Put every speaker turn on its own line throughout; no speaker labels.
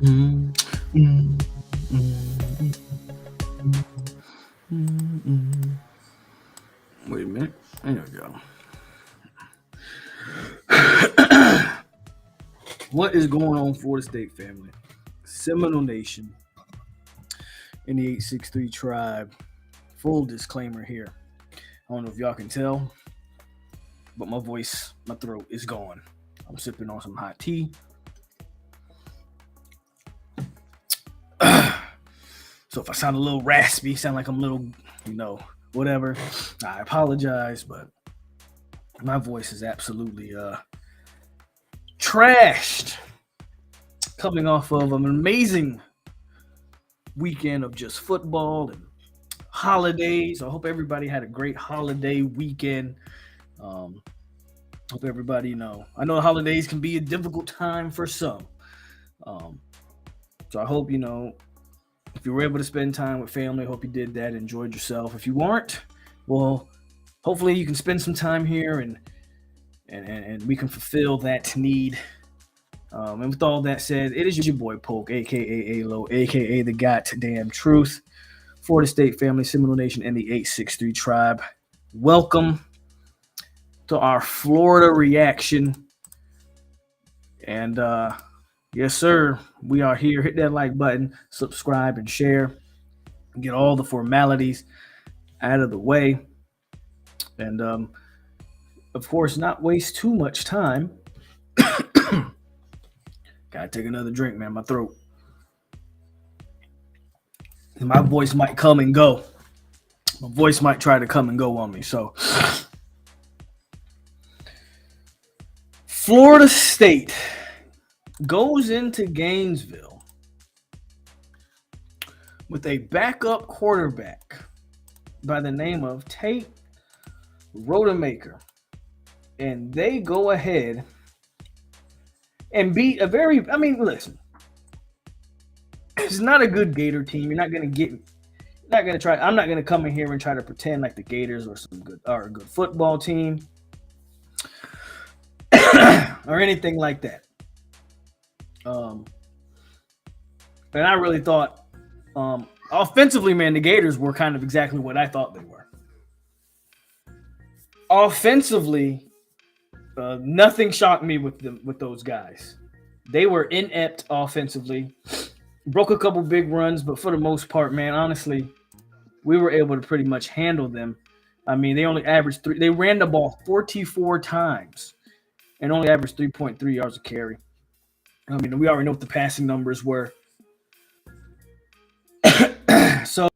Mm, mm, mm, Wait a minute. There we go. What is going on, Florida State family? Seminole Nation in the 863 tribe. Full disclaimer here. I don't know if y'all can tell, but my voice, my throat is gone. I'm sipping on some hot tea. So if I sound a little raspy, sound like I'm a little, whatever, I apologize, but my voice is absolutely trashed. Coming off of an amazing weekend of just football and holidays. I hope everybody had a great holiday weekend. Hope everybody, I know holidays can be a difficult time for some. So I hope, if you were able to spend time with family, I hope you did that, enjoyed yourself. If you weren't, well, hopefully you can spend some time here and we can fulfill that need. And with all that said, it is your boy POLK, a.k.a. a.k.a. the goddamn truth. Florida State family, Seminole Nation, and the 863 tribe. Welcome to our Florida reaction. And yes, sir, we are here. Hit that like button, subscribe, and share. Get all the formalities out of the way. And of course, not waste too much time. Gotta take another drink, man. My throat. My voice might come and go. My voice might try to come and go on me. So, Florida State goes into Gainesville with a backup quarterback by the name of Tate Rodemaker. And they go ahead and beat a listen, it's not a good Gator team. I'm not going to come in here and try to pretend like the Gators are a good football team or anything like that. And I really thought, offensively, man, the Gators were kind of exactly what I thought they were. Offensively, nothing shocked me with those guys. They were inept offensively. Broke a couple big runs, but for the most part, man, honestly, we were able to pretty much handle them. I mean, they only averaged three. They ran the ball 44 times and only averaged 3.3 yards a carry. I mean, we already know what the passing numbers were. So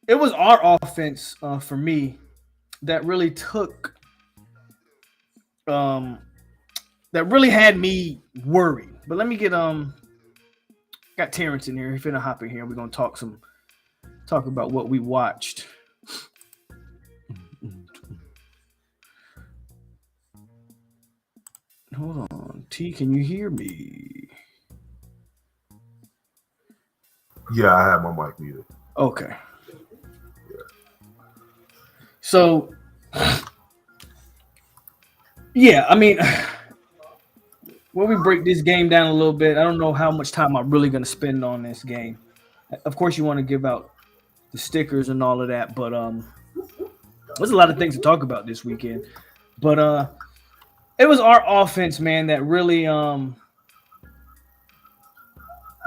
it was our offense for me that really that really had me worried. But let me get got Terrence in here. He's finna hop in here. We're gonna talk about what we watched. Hold on, T, can you hear me?
Yeah, I have my mic muted.
Okay. So, yeah, I mean, when we break this game down a little bit, I don't know how much time I'm really going to spend on this game. Of course, you want to give out the stickers and all of that, but there's a lot of things to talk about this weekend. But it was our offense, man, that really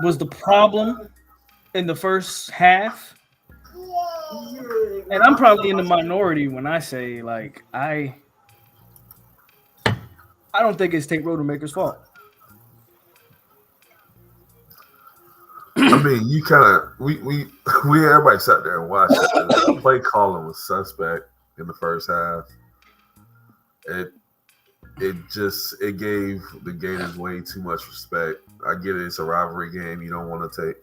was the problem in the first half. And I'm probably in the minority when I say, like, I don't think it's Tate Rodemaker's fault.
I mean, you kind of we everybody sat there and watched it. The play calling was suspect in the first half. It gave the Gators way too much respect. I get it; it's a rivalry game. You don't want to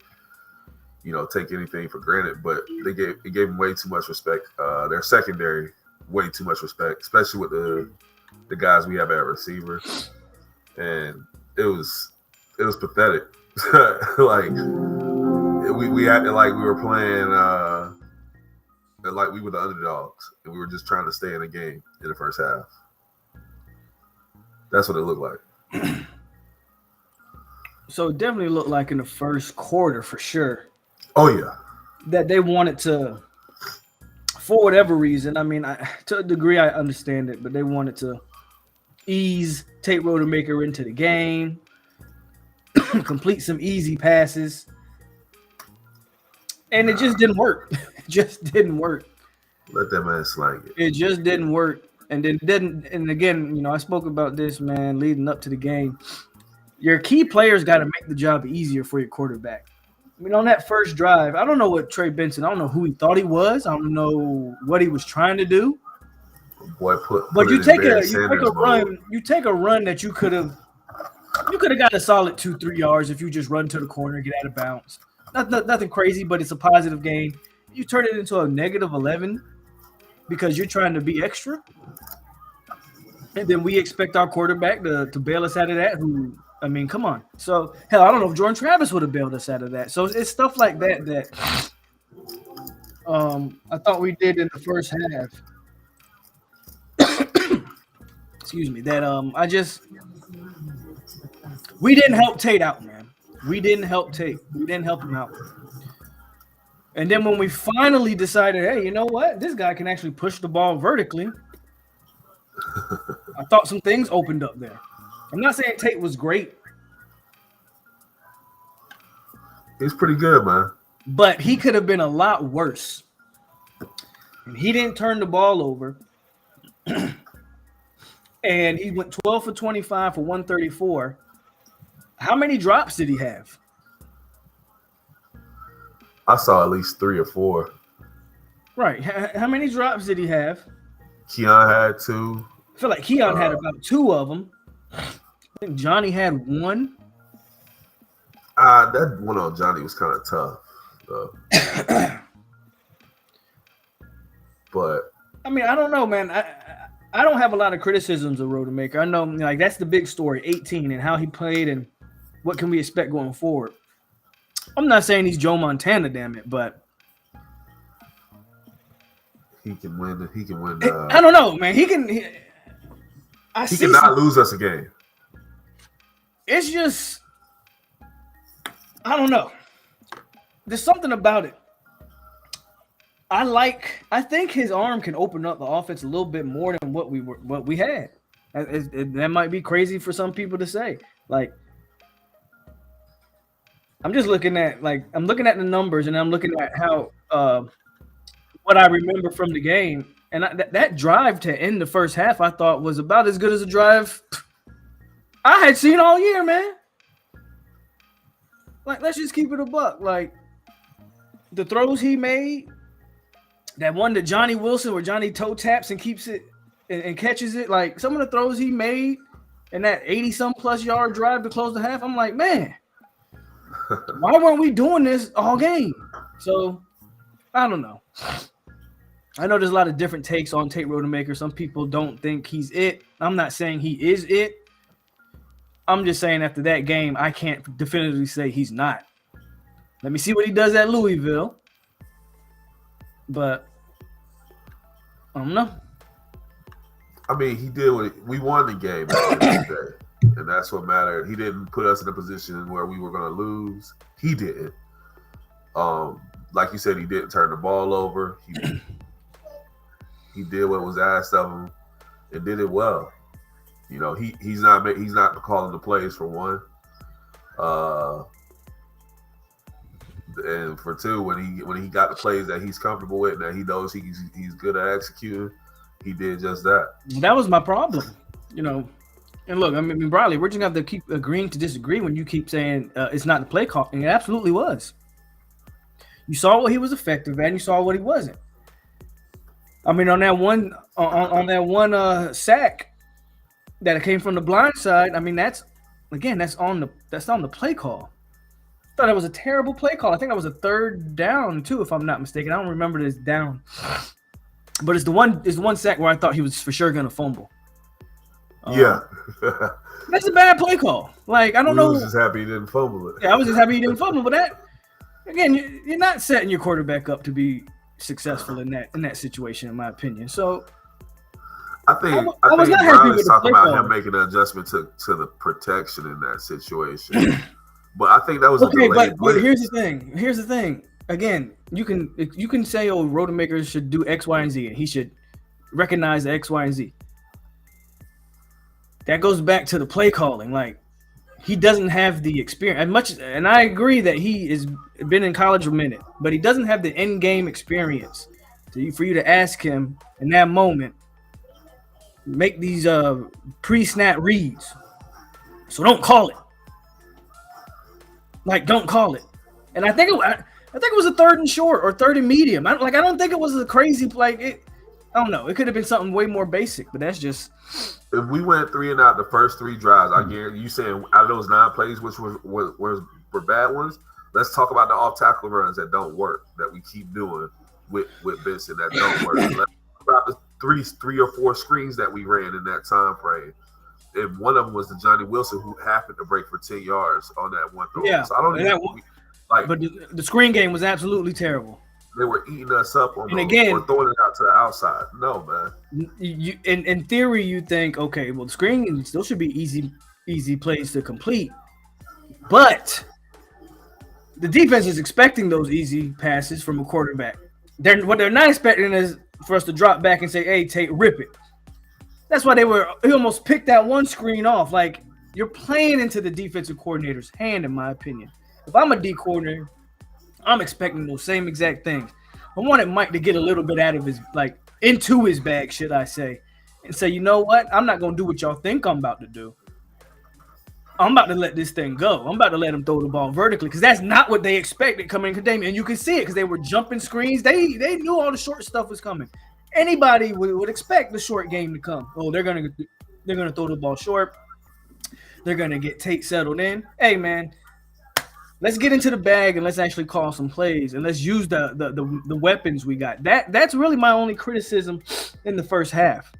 take anything for granted, but it gave them way too much respect. Their secondary, way too much respect, especially with the guys we have at receiver, and it was pathetic. Like we acted like we were playing like we were the underdogs, and we were just trying to stay in the game in the first half. That's what it looked like.
So it definitely looked like in the first quarter for sure
Oh yeah,
that they wanted to, for whatever reason. I mean, to a degree, I understand it, but they wanted to ease Tate Rodemaker into the game, complete some easy passes, and it just didn't work. It just didn't work.
let that man slang it.
It just didn't work. And then didn't. And again, I spoke about this, man, leading up to the game. Your key players got to make the job easier for your quarterback. I mean, on that first drive, I don't know what Trey Benson. I don't know who he thought he was. I don't know what he was trying to do.
Boy,
But
put
you
it in
take
Barry
a
Sanders
run.
mode.
You take a run that you could have got a solid 2-3 yards if you just run to the corner, get out of bounds. Nothing crazy, but it's a positive gain. You turn it into a -11 because you're trying to be extra, and then we expect our quarterback to bail us out of that. I mean, come on. So hell, I don't know if Jordan Travis would have bailed us out of that. So it's stuff like that I thought we did in the first half. Excuse me. That we didn't help Tate out, man. We didn't help Tate. We didn't help him out. And then when we finally decided, hey, you know what? This guy can actually push the ball vertically. I thought some things opened up there. I'm not saying Tate was great,
He's pretty good, man.
but he could have been a lot worse. And he didn't turn the ball over. And he went 12 for 25 for 134. How many drops did he have?
I saw at least 3 or 4.
Right. How many drops did he have?
Keon had 2.
I feel like Keon had about 2 of them. I think Johnny had 1.
That one on Johnny was kind of tough. But
I mean, I don't know, man. I don't have a lot of criticisms of Rodemaker. I know, like, that's the big story, 18, and how he played and what can we expect going forward. I'm not saying he's Joe Montana, damn it, but
he can win. He can win.
I don't know, man. He can
not lose us a game.
It's just, I don't know. There's something about it. I think his arm can open up the offense a little bit more than what we had. That might be crazy for some people to say. Like, I'm just looking at the numbers, and I'm looking at how what I remember from the game, and that drive to end the first half I thought was about as good as a drive I had seen all year, man. Like, let's just keep it a buck. Like, the throws he made. That one to Johnny Wilson where Johnny toe taps and keeps it and catches it. Like, some of the throws he made and that 80-some-plus yard drive to close the half, I'm like, man, why weren't we doing this all game? So, I don't know. I know there's a lot of different takes on Tate Rodemaker. Some people don't think he's it. I'm not saying he is it. I'm just saying after that game, I can't definitively say he's not. Let me see what he does at Louisville. But I don't know.
I mean, he did what we won the game at the end of the day, and that's what mattered. He didn't put us in a position where we were going to lose. He didn't. Like you said, he didn't turn the ball over. He did what was asked of him and did it well. You know, he's not calling the plays for one. And for two, when he got the plays that he's comfortable with, that he knows he's good at executing, he did just that.
That was my problem, you know. And look, I mean, Bradley, we're just gonna have to keep agreeing to disagree when you keep saying it's not the play call, and it absolutely was. You saw what he was effective at, and you saw what he wasn't. I mean, on that one sack that came from the blind side, I mean, that's on the play call. I thought it was a terrible play call. I think that was a 3rd down too, if I'm not mistaken. I don't remember this down, but it's the one sack where I thought he was for sure gonna fumble.
Yeah,
that's a bad play call. Like, I don't know.
I was just happy he didn't fumble it.
Yeah, I was just happy he didn't fumble. But that, again, you're not setting your quarterback up to be successful in that situation, in my opinion. So
I think
not happy
Brown
with
is
the
talking
play
about
call.
him making an adjustment to the protection in that situation. But I think that was a delayed
but
blitz.
here's the thing. Again, you can say, oh, Rodemaker should do X, Y, and Z, and he should recognize the X, Y, and Z. That goes back to the play calling. Like, he doesn't have the experience as much, and I agree that he has been in college a minute, but he doesn't have the end game experience for you to ask him in that moment, make these pre-snap reads. So don't call it. Like, don't call it. And I think it was a 3rd and short or 3rd and medium. I don't think it was a crazy I don't know. It could have been something way more basic, but that's just.
If we went 3 and out the first 3 drives, I guarantee you saying out of those 9 plays, which were bad ones. Let's talk about the off tackle runs that don't work that we keep doing with Benson that don't work. Let's talk about the 3 or 4 screens that we ran in that time frame. And one of them was the Johnny Wilson who happened to break for 10 yards on that one throw.
Yeah,
so I don't even
but the screen game was absolutely terrible.
They were eating us up on
and
those,
again,
or throwing it out to the outside. No, man.
In theory, you think, okay, well, the screen still should be easy plays to complete. But the defense is expecting those easy passes from a quarterback. What they're not expecting is for us to drop back and say, hey, rip it. That's why he almost picked that one screen off. Like, you're playing into the defensive coordinator's hand, in my opinion. If I'm a D coordinator, I'm expecting those same exact things. I wanted Mike to get a little bit out of his, into his bag, should I say, and say, you know what? I'm not going to do what y'all think I'm about to do. I'm about to let this thing go. I'm about to let him throw the ball vertically because that's not what they expected coming in Kadamian. And you can see it because they were jumping screens. They knew all the short stuff was coming. Anybody would expect the short game to come. Oh, they're gonna throw the ball short. They're gonna get Tate settled in. Hey, man, let's get into the bag and let's actually call some plays and let's use the weapons we got. That's really my only criticism in the first half.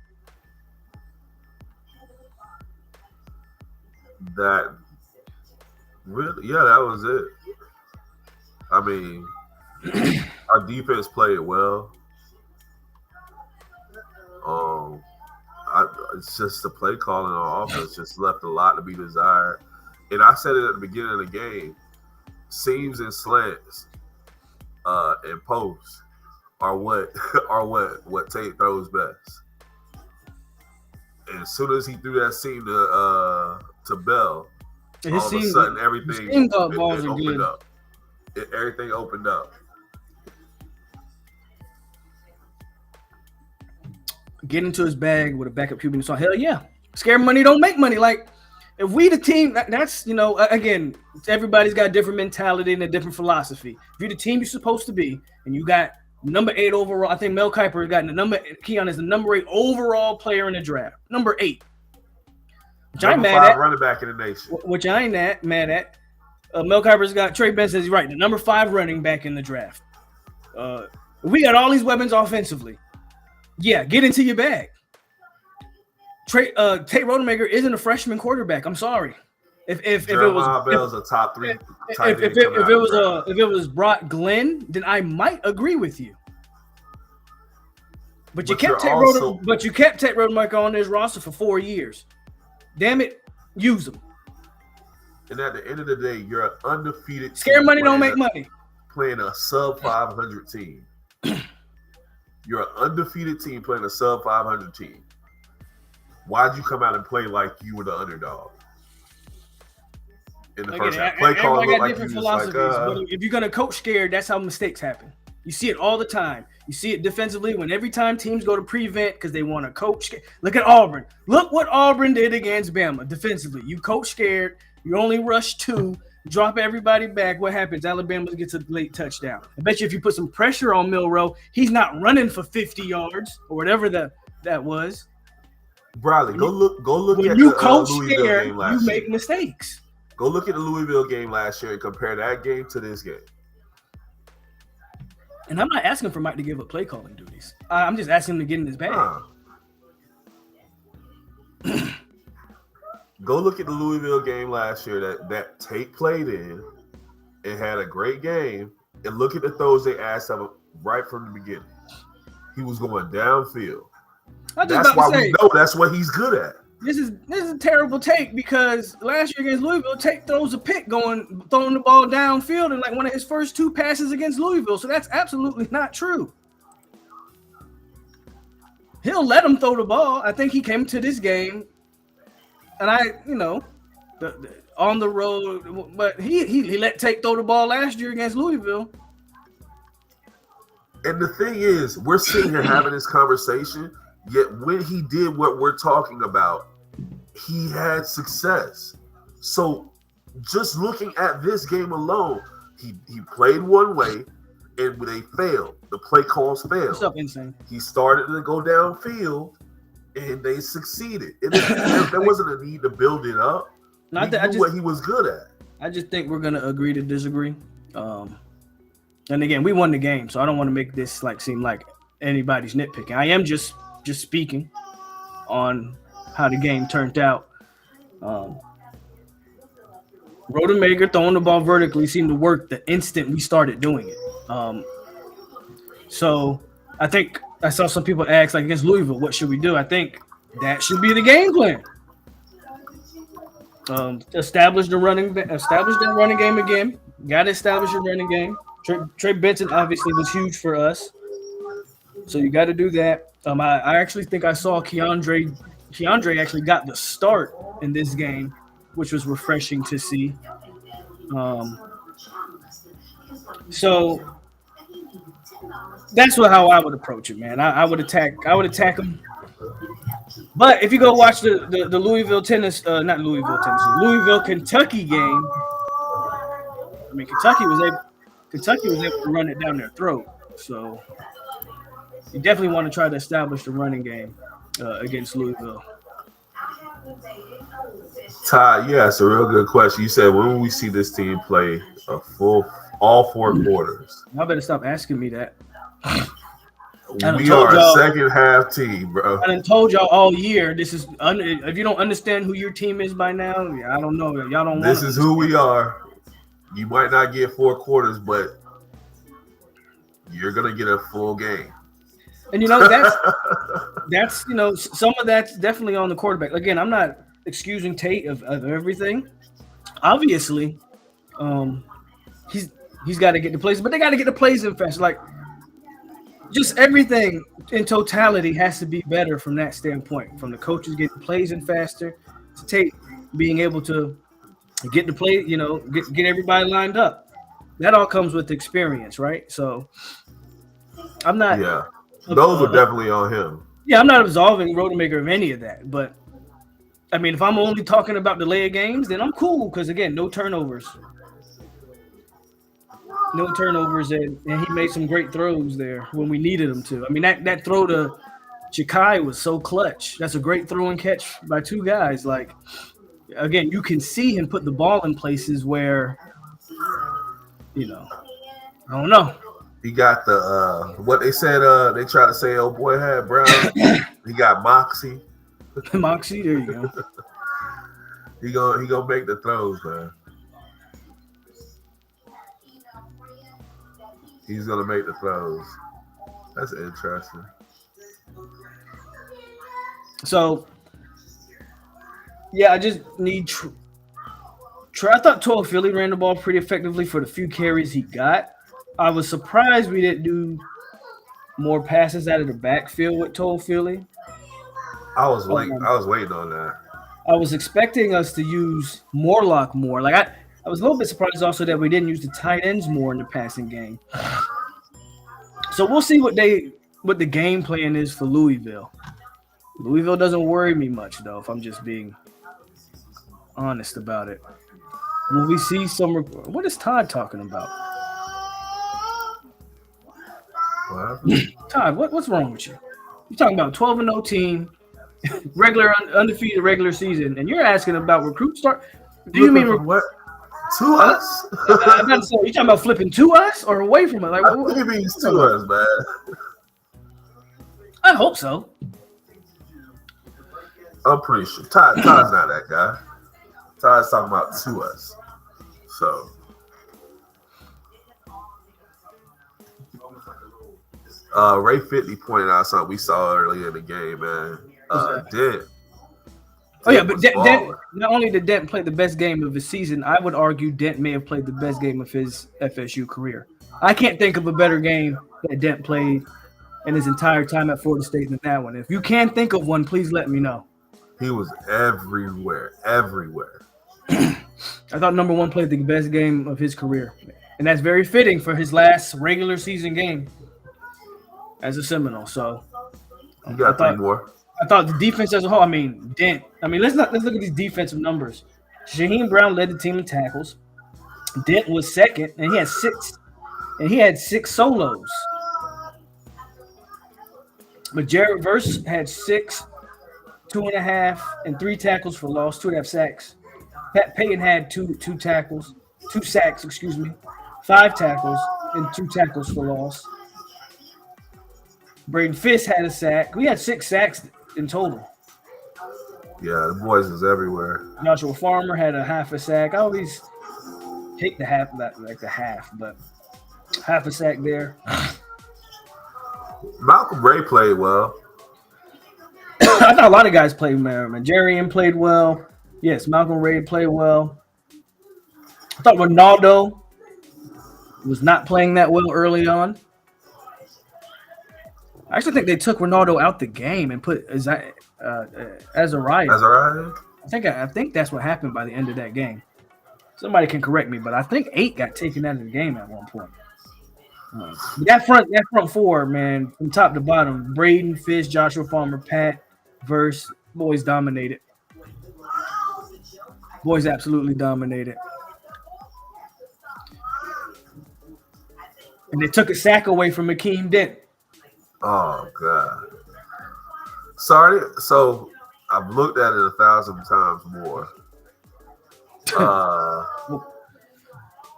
That was it. I mean, our defense played well. It's just the play calling on offense just left a lot to be desired. And I said it at the beginning of the game: seams and slants, and posts are what Tate throws best. And as soon as he threw that seam to Bell, all of a sudden everything opened up. Everything opened up.
Get into his bag with a backup QB. So hell yeah, scare money don't make money. Like, if we the team, that's again, everybody's got a different mentality and a different philosophy. If you're the team you're supposed to be, and you got number 8 overall, I think Mel Kiper got Keon is the number 8 overall player in the draft, number 8. Which I'm mad at.
Running back in the nation.
Which I ain't mad at. Mel Kiper's got Trey Benson says he's right, the number 5 running back in the draft. We got all these weapons offensively. Yeah, get into your bag. Tate Rodemaker isn't a freshman quarterback. I'm sorry. If it was
a top 3,
if it was Brock Glenn, then I might agree with you. But you kept Tate Rodemaker on this roster for 4 years. Damn it, use him.
And at the end of the day, you're an undefeated.
Scare money don't make money.
Playing a sub 500 team. You're an undefeated team playing a sub 500 team. Why'd you come out and play like you were the underdog? In the first half, play call looked like different philosophies.
But if you're gonna coach scared, that's how mistakes happen. You see it all the time. You see it defensively when every time teams go to prevent because they want to coach scared. Look at Auburn. Look what Auburn did against Bama defensively. You coach scared. You only rush 2. Drop everybody back. What happens? Alabama gets a late touchdown. I bet you if you put some pressure on Milroe, he's not running for 50 yards or whatever that was.
Bradley, go look
when
at
you
the
coach
Louisville
scared,
game last
you
year.
make mistakes.
Go look at the Louisville game last year and compare that game to this game.
And I'm not asking for Mike to give up play calling duties. I'm just asking him to get in his bag.
Go look at the Louisville game last year that Tate played in and had a great game, and look at the throws they asked of him right from the beginning. He was going downfield. That's why we know that's what he's good at.
this is a terrible take because last year against Louisville, Tate throws a pick throwing the ball downfield in like one of his first 2 passes against Louisville. So that's absolutely not true. He'll let him throw the ball. I think he came to this game, and on the road, but he let Tate throw the ball last year against Louisville.
And the thing is, we're sitting here having this conversation, yet when he did what we're talking about, he had success. So just looking at this game alone, he played one way and they failed. The play calls failed.
What's up, Insane?
He started to go downfield and they succeeded. There wasn't a need to build it up. He knew what he was good at. I
just think we're going to agree to disagree. And again, we won the game, so I don't want to make this seem like anybody's nitpicking. I am just speaking on how the game turned out. Rodemaker throwing the ball vertically seemed to work the instant we started doing it. So I think I saw some people ask, against Louisville, what should we do? I think that should be the game plan. Establish the running game again. Got to establish a running game. Trey Benson obviously was huge for us, so you got to do that. I actually think I saw Keandre actually got the start in this game, which was refreshing to see. So that's how I would approach it, man. I would attack him. But if you go watch the Louisville Kentucky game, I mean Kentucky was able to run it down their throat. So you definitely want to try to establish the running game against Louisville.
Ty, you asked a real good question. You said, when will we see this team play all 4 quarters?
I better stop asking me that.
We are a second half team, bro.
I done told y'all all year. This is if you don't understand who your team is by now, I don't know. Y'all don't.
This is who we are. You might not get 4 quarters, but you're gonna get a full game.
And that's some of that's definitely on the quarterback. Again, I'm not excusing Tate of everything. Obviously, he's got to get the plays, but they got to get the plays in fast. Just everything in totality has to be better from that standpoint. From the coaches getting plays in faster, to Tate being able to get the play, get everybody lined up. That all comes with experience, right? So I'm not.
Yeah, those are definitely on him.
Yeah, I'm not absolving Rodemaker of any of that, but I mean, if I'm only talking about delay of games, then I'm cool because again, no turnovers. And he made some great throws there when we needed him to. I mean, that throw to Chikai was so clutch. That's a great throw and catch by 2 guys. Again, you can see him put the ball in places where, I don't know.
He got the what they said. They try to say, "Oh boy, had Brown." He got moxie.
Moxie, there you go.
he gonna make the throws, man. He's going to make the throws. That's interesting.
So, yeah, I just need I thought Philly ran the ball pretty effectively for the few carries he got. I was surprised we didn't do more passes out of the backfield with Philly.
I was waiting on that.
I was expecting us to use Morlock more. I was a little bit surprised also that we didn't use the tight ends more in the passing game. So we'll see what the game plan is for Louisville. Louisville doesn't worry me much, though, if I'm just being honest about it. Will we see some – what is Todd talking about?
What?
Todd, what's wrong with you? You're talking about 12-0 team, undefeated regular season, and you're asking about recruit start – Do you mean –
what? To us?
I'm not saying, you talking about flipping to us or away from us?
I think it means to us, man.
I hope so.
I'm pretty sure. Todd's not that guy. Todd's talking about to us. So. Ray 50 pointed out something we saw earlier in the game, man.
Oh yeah,
Dent
but
was
Dent,
balling.
not only did Dent play the best game of his season, I would argue Dent may have played the best game of his FSU career. I can't think of a better game that Dent played in his entire time at Florida State than that one. If you can think of one, please let me know.
He was everywhere, everywhere.
I thought number one played the best game of his career, and that's very fitting for his last regular season game as a Seminole. So
He
I
got three
thought
more.
I thought the defense as a whole. I mean, Dent. I mean, let's look at these defensive numbers. Shaheem Brown led the team in tackles. Dent was second, and he had six. And he had 6 solos. But Jared Verse had 6, 2.5, and 3 tackles for loss, 2.5 sacks. Pat Payton had two tackles, 2 sacks, 5 tackles, and 2 tackles for loss. Braden Fisk had a sack. We had 6 sacks in total.
Yeah, the boys was everywhere.
Joshua Farmer had a half a sack. I always hate the half, like the half, but half a sack there.
Malcolm Ray played well.
I thought a lot of guys played well. Jarian played well. Yes, Malcolm Ray played well. I thought Ronaldo was not playing that well early on. I actually think they took Ronaldo out the game and put Azariah.
Azariah?
I think that's what happened by the end of that game. Somebody can correct me, but I think 8 got taken out of the game at one point. That front four, man, from top to bottom, Braden, Fish, Joshua Farmer, Pat, Verse, boys dominated. Boys absolutely dominated. And they took a sack away from Akeem Dent.
Oh, God. Sorry. So I've looked at it 1,000 times more.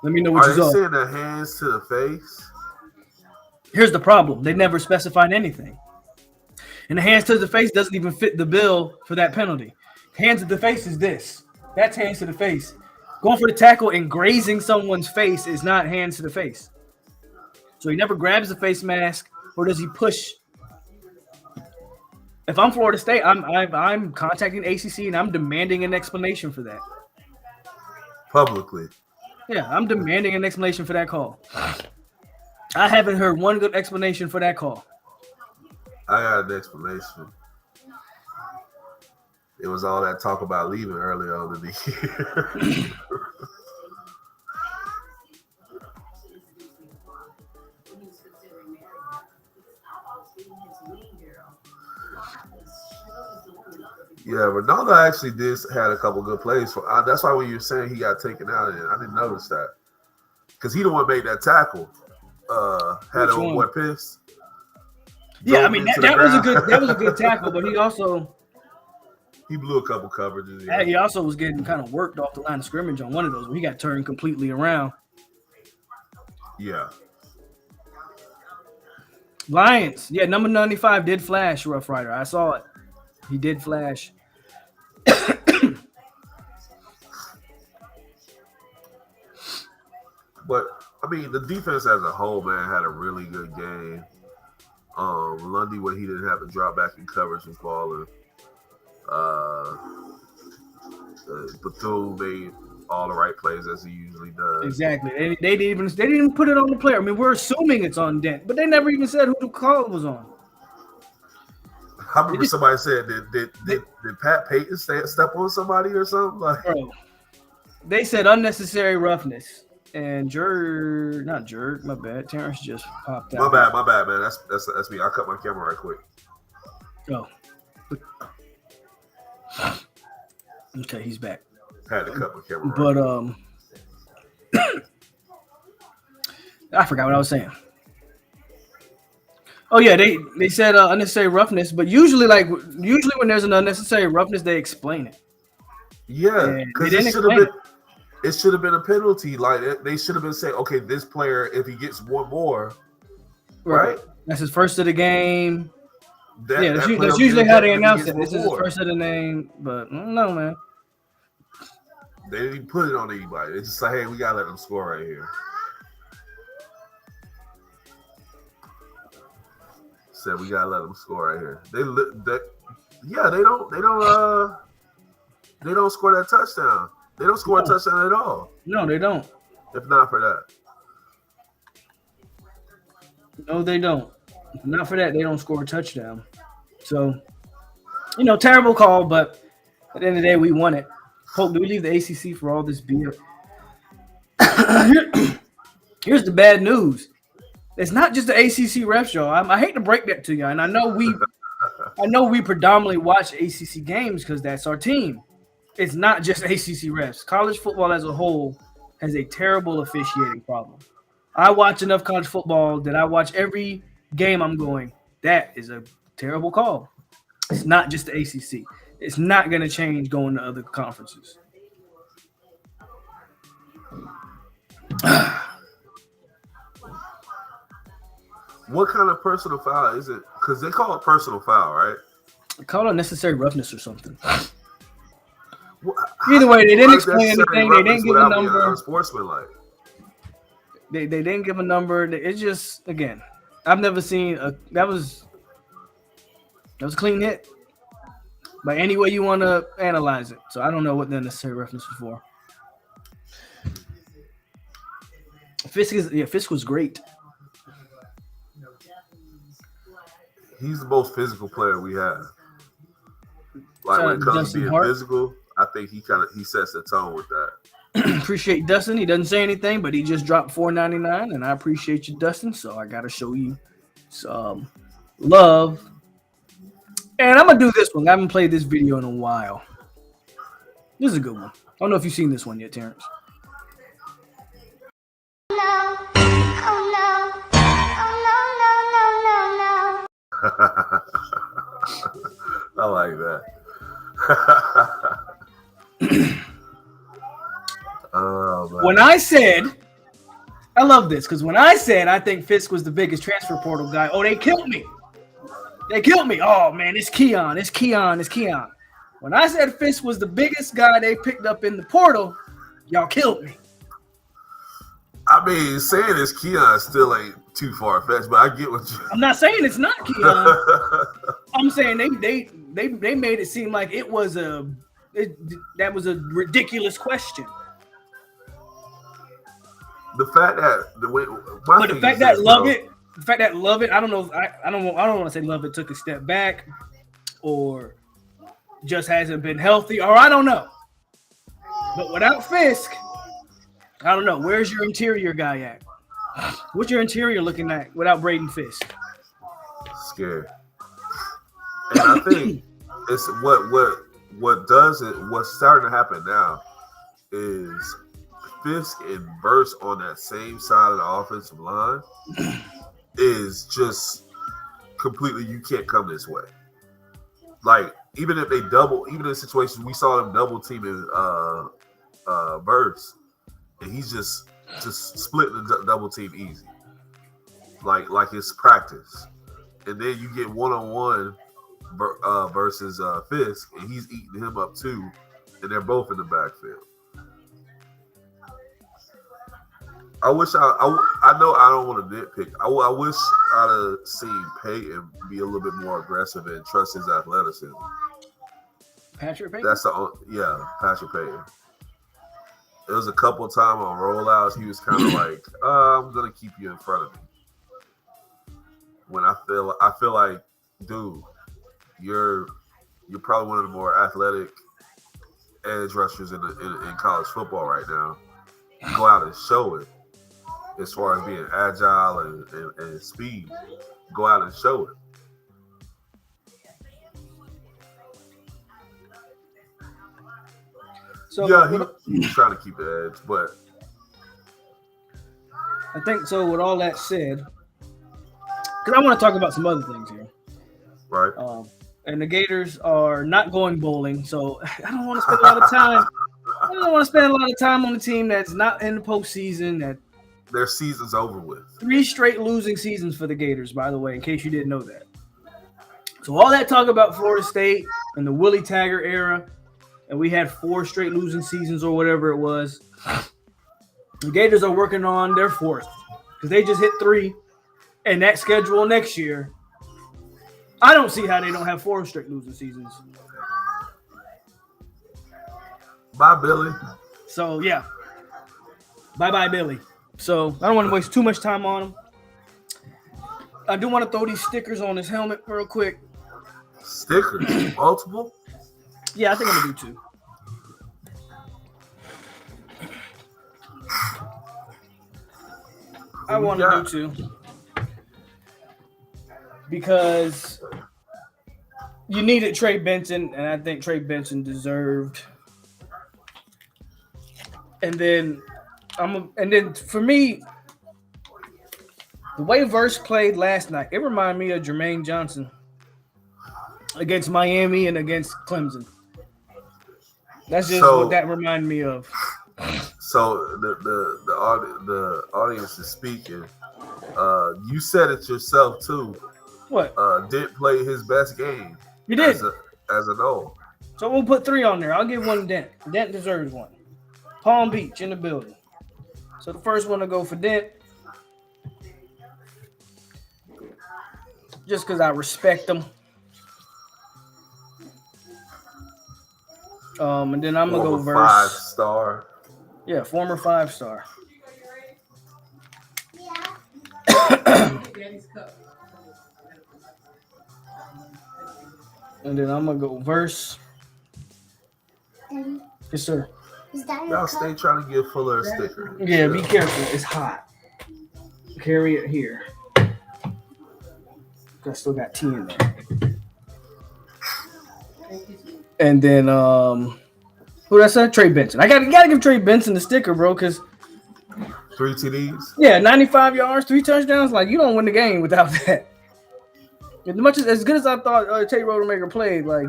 Let me know what you saw.
Are they saying the hands to the face?
Here's the problem. They never specified anything. And the hands to the face doesn't even fit the bill for that penalty. Hands to the face is this. That's hands to the face. Going for the tackle and grazing someone's face is not hands to the face. So he never grabs the face mask, or does he push? If I'm Florida State, I'm contacting ACC and I'm demanding an explanation for that.
Publicly.
Yeah, I'm demanding an explanation for that call. I haven't heard one good explanation for that call.
I got an explanation. It was all that talk about leaving earlier on in the year. Yeah, Ronaldo actually had a couple good plays. That's why when you were saying he got taken out, and I didn't notice that because he the one made that tackle. Had old boy pissed.
Yeah, I mean that was a good tackle, but he
blew a couple coverages.
Yeah. He also was getting kind of worked off the line of scrimmage on one of those where he got turned completely around.
Yeah.
Lions, yeah, number 95 did flash, Rough Rider. I saw it. He did flash.
But I mean, the defense as a whole, man, had a really good game. Lundy, when he didn't have to drop back in coverage, was balling. Bethune made all the right plays as he usually does.
Exactly. They didn't even put it on the player. I mean, we're assuming it's on Dent, but they never even said who the call was on.
I remember somebody said, did Pat Payton step on somebody or something? Like,
bro, they said unnecessary roughness. And my bad. Terrence just popped out.
My bad, man. That's me. I'll cut my camera right quick.
Oh. Okay, he's back.
Had to cut my camera.
But I forgot what I was saying. Oh yeah, they said unnecessary roughness, but usually when there's an unnecessary roughness, they explain it.
Yeah, because it should have been a penalty. Like they should have been saying, okay, this player, if he gets one more, right?
That's his first of the game.
That's
usually how they announce it. This is his first of the name, but no, man.
They didn't put it on anybody. It's just like, hey, we gotta let them score right here. Said we gotta let them score right here. They don't They don't score that touchdown. They don't score a touchdown at all.
No, they don't.
If not for that.
No, they don't. If not for that, they don't score a touchdown. So, terrible call, but at the end of the day, we won it. Polk, do we leave the ACC for all this beer? Here's the bad news. It's not just the ACC refs, y'all. I hate to break that to you, and I know we predominantly watch ACC games because that's our team. It's not just ACC refs. College football as a whole has a terrible officiating problem. I watch enough college football that I watch every game I'm going, that is a terrible call. It's not just the ACC. It's not going to change going to other conferences.
What kind of personal foul is it? Because they call it personal foul, right?
They call it unnecessary roughness or something. Either way, they didn't explain anything. They didn't give a number.
Unsportsmanlike.
They didn't give a number. It's just, again, I've never seen that was a clean hit. By any way you want to analyze it. So I don't know what the unnecessary roughness was for. Fisk was great.
He's the most physical player we have. Like when it comes to being physical, I think he sets the tone with that.
Appreciate Dustin. He doesn't say anything, but he just dropped $4.99, and I appreciate you, Dustin. So I gotta show you some love. And I'm gonna do this one. I haven't played this video in a while. This is a good one. I don't know if you've seen this one yet, Terrence.
I like that.
When I said, I love this because when I said I think Fisk was the biggest transfer portal guy, they killed me. They killed me. Oh man, it's Keon. It's Keon. It's Keon. When I said Fisk was the biggest guy they picked up in the portal, y'all killed me.
I mean, saying it's Keon still ain't too far fetched, but I get what you.
I'm not saying it's not Keon. I'm saying they made it seem like that was a ridiculous question.
The fact that
Lovett, I don't know. I don't want to say Lovett took a step back, or just hasn't been healthy, or I don't know. But without Fisk, I don't know. Where's your interior guy at? What's your interior looking at without Braden Fisk?
Scared. And I think it's what's starting to happen now is Fisk and Verse on that same side of the offensive line is just completely, you can't come this way. Like, even if they even in situations we saw them double teaming Verse, and he's just split the double team easy. Like it's practice. And then you get one-on-one versus Fisk, and he's eating him up too, and they're both in the backfield. I wish I know I don't want to nitpick. I wish I'd have seen Peyton be a little bit more aggressive and trust his athleticism.
Patrick Peyton?
Patrick Peyton. It was a couple of times on rollouts, he was kind of like, I'm going to keep you in front of me. When I feel like, dude, you're probably one of the more athletic edge rushers in college football right now. Go out and show it. As far as being agile and speed, go out and show it.
So
he's trying to keep the edge, but
I think so. With all that said, because I want to talk about some other things here,
right?
And the Gators are not going bowling, so I don't want to spend a lot of time. I don't want to spend a lot of time on the team that's not in the postseason. That
their season's over with. 3
straight losing seasons for the Gators, by the way, in case you didn't know that. So all that talk about Florida State and the Willie Taggart era, and we had 4 straight losing seasons or whatever it was. The Gators are working on their 4th because they just hit 3, and that schedule next year, I don't see how they don't have 4 straight losing seasons.
Bye, Billy.
So yeah, bye, Billy. So I don't want to waste too much time on him. I do want to throw these stickers on his helmet real quick.
Stickers, multiple.
Yeah, I think I'm gonna do 2. I want to do 2 because you needed Trey Benson, and I think Trey Benson deserved. And then for me, the way Verse played last night, it reminded me of Jermaine Johnson against Miami and against Clemson. That's just what that reminded me of.
So the audience is speaking. You said it yourself too.
What?
Didn't play his best game.
You did
as an O.
So we'll put 3 on there. I'll give 1 to Dent. Dent deserves 1. Palm Beach in the building. So the first one to go for Dent, just because I respect him. And then I'm gonna go Verse.
5-star.
Yeah, former 5-star. And then I'm gonna go Verse. Yes, sir.
Y'all stay trying to get Fuller a sticker.
Yeah, be careful. It's hot. Carry it here. I still got tea in there. And then who did I say? Trey Benson. I gotta give Trey Benson the sticker, bro, because
3 TDs.
Yeah, 95 yards, 3 touchdowns. Like, you don't win the game without that. As good as I thought Tate Rodemaker played, like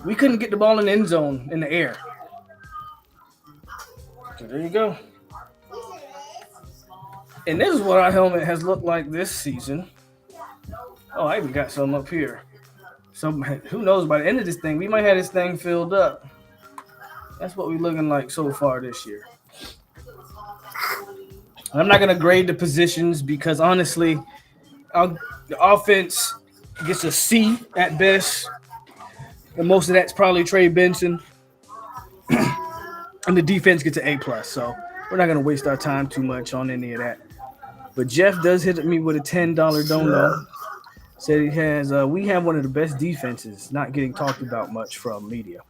we couldn't get the ball in the end zone in the air. So there you go. And this is what our helmet has looked like this season. Oh, I even got some up here. So who knows, by the end of this thing, we might have this thing filled up. That's what we're looking like so far this year. I'm not going to grade the positions because, honestly, the offense gets a C at best. And most of that's probably Trey Benson. And the defense gets an A+. So we're not going to waste our time too much on any of that. But Jeff does hit me with a $10 dono. Said he has. We have one of the best defenses, not getting talked about much from media.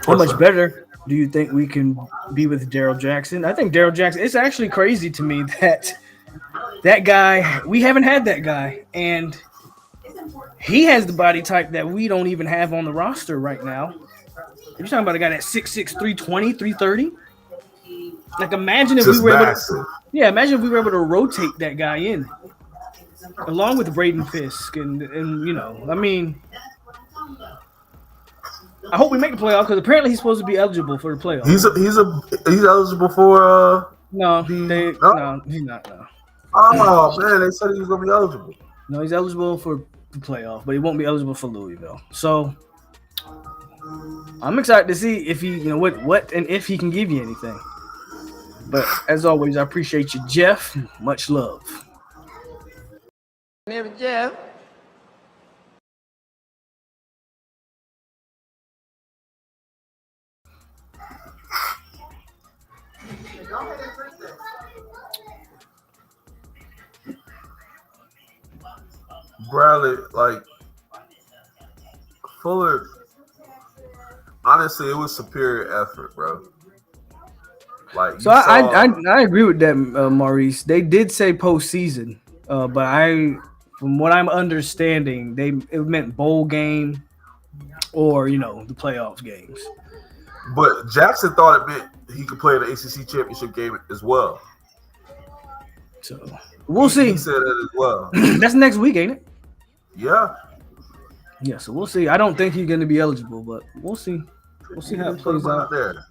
How much better do you think we can be with Darrell Jackson? I think Darrell Jackson. It's actually crazy to me that guy. We haven't had that guy, and he has the body type that we don't even have on the roster right now. You're talking about a guy that's 6'6", 320, 330. Like, imagine if
Just
we were
massive.
able. Yeah, imagine if we were able to rotate that guy in. Along with Braden Fisk and I mean, I hope we make the playoff because apparently he's supposed to be eligible for the playoff.
He's eligible for
no, he's not. No.
Oh man, they said he was gonna be eligible.
No, he's eligible for the playoff, but he won't be eligible for Louisville. So I'm excited to see if he, what and if he can give you anything. But as always, I appreciate you, Jeff. Much love.
Jeff.
Bradley, like Fuller, honestly, it was superior effort, bro. Like,
so I agree with that, Maurice. They did say postseason, but from what I'm understanding, it meant bowl game or the playoffs games.
But Jackson thought it meant he could play in the ACC championship game as well.
So we'll see.
He said that as well.
That's next week, ain't it?
Yeah.
Yeah. So we'll see. I don't think he's going to be eligible, but we'll see. We'll see how it plays out.
There.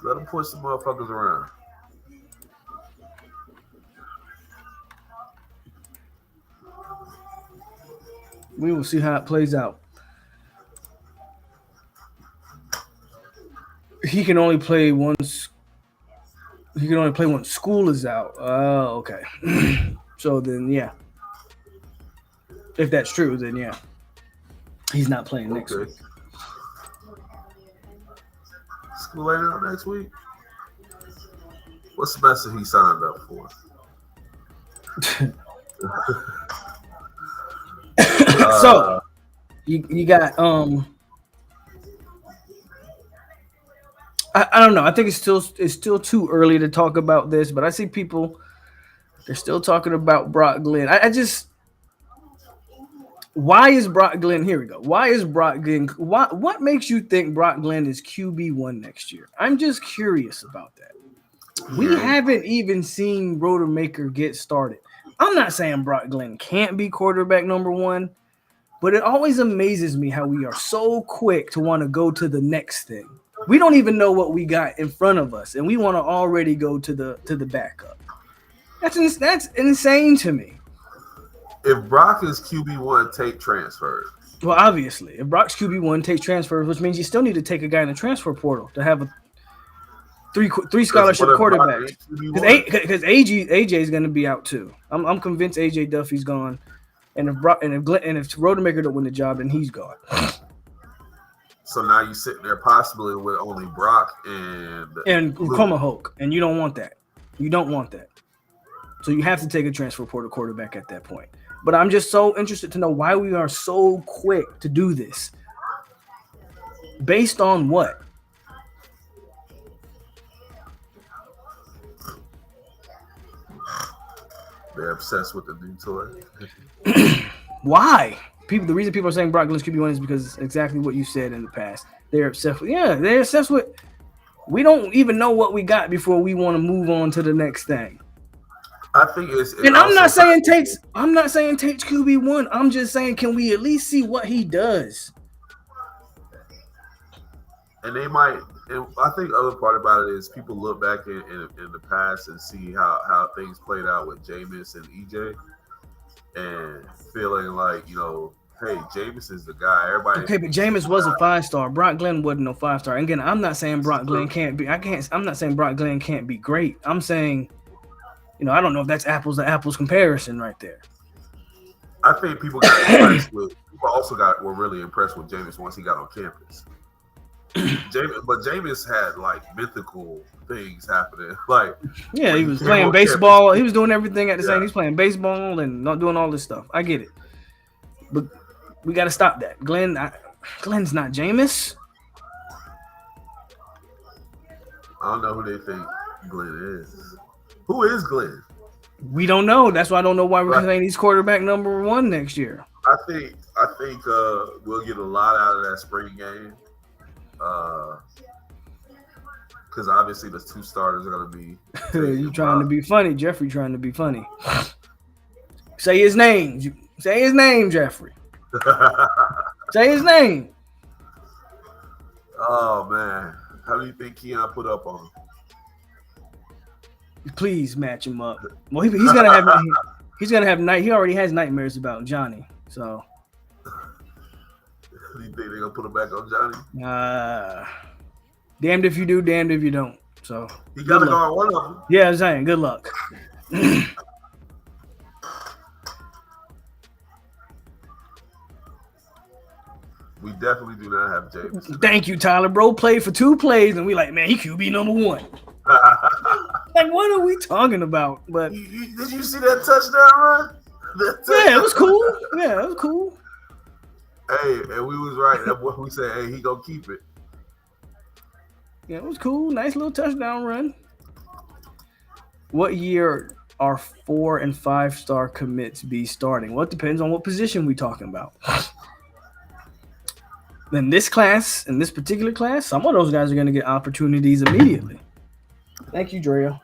Let him push some motherfuckers around.
We will see how it plays out. He can only play once. He can only play when school is out. Oh, okay. So then, yeah. If that's true, then yeah. He's not playing next week.
laying out next week? What's the best that he signed up for?
So you got I don't know. I think it's still too early to talk about this, but I see people they're still talking about Brock Glenn. I just why is Brock Glenn? Here we go. Why is Brock Glenn? What makes you think Brock Glenn is QB1 next year? I'm just curious about that. We haven't even seen Rodemaker get started. I'm not saying Brock Glenn can't be quarterback number one, but it always amazes me how we are so quick to want to go to the next thing. We don't even know what we got in front of us, and we want to already go to the backup. That's insane to me.
If Brock is QB1, take transfers.
Well, obviously, if Brock's QB1 takes transfers, which means you still need to take a guy in the transfer portal to have a three scholarship quarterbacks. Because AJ is going to be out too. I'm convinced AJ Duffy's gone, and if Rodemaker don't win the job, then he's gone.
So now you're sitting there possibly with only Brock and
Tomahawk, and you don't want that. You don't want that. So you have to take a transfer portal quarterback at that point. But I'm just so interested to know why we are so quick to do this. Based on what?
They're obsessed with the new toy.
Why? The reason people are saying Brock Glenn's QB1 is because exactly what you said in the past. They're obsessed with. We don't even know what we got before we want to move on to the next thing.
I think
and I'm not saying Tate's QB1. I'm just saying, can we at least see what he does?
And they might. And I think the other part about it is people look back in the past and see how things played out with Jameis and EJ, and feeling like, hey, Jameis is the guy. Everybody.
Okay, but Jameis was a 5-star. Brock Glenn wasn't no 5-star. Again, I'm not saying Brock Glenn can't be. I'm not saying Brock Glenn can't be great. I'm saying, I don't know if that's apples to apples comparison right there.
I think people got impressed with. People also were really impressed with Jameis once he got on campus. Jameis had like mythical things happening. Like,
yeah, he was playing baseball. He was doing everything at the same. He's playing baseball and not doing all this stuff. I get it, but we got to stop that. Glenn's not Jameis.
I don't know who they think Glenn is. Who is Glenn?
We don't know. That's why I don't know why we're saying he's quarterback number one next year.
I think we'll get a lot out of that spring game. Because obviously the two starters are going to be.
You trying to be funny, Jeffrey? Trying to be funny. Say his name. Say his name, Jeffrey. Say his name.
Oh man, how do you think Keon put up on him?
Please match him up. Well, he's gonna have. He's gonna have night. He already has nightmares about Johnny. So.
Do you think they're gonna put him back on Johnny?
Damned if you do, damned if you don't. So
he gotta go on one of them.
Yeah, I'm saying good luck.
We definitely do not have James.
Thank you, Tyler. Bro played for 2 plays, and we like, man, he QB number 1. Like, what are we talking about? But
did you see that touchdown run?
Yeah, it was cool. Yeah, it was cool.
Hey, and we was right. That's what we said. Hey, he gonna keep it.
Yeah, it was cool. Nice little touchdown run. What year are 4- and 5-star commits be starting? Well, it depends on what position we talking about. In this particular class, some of those guys are going to get opportunities immediately. Thank you, Drea.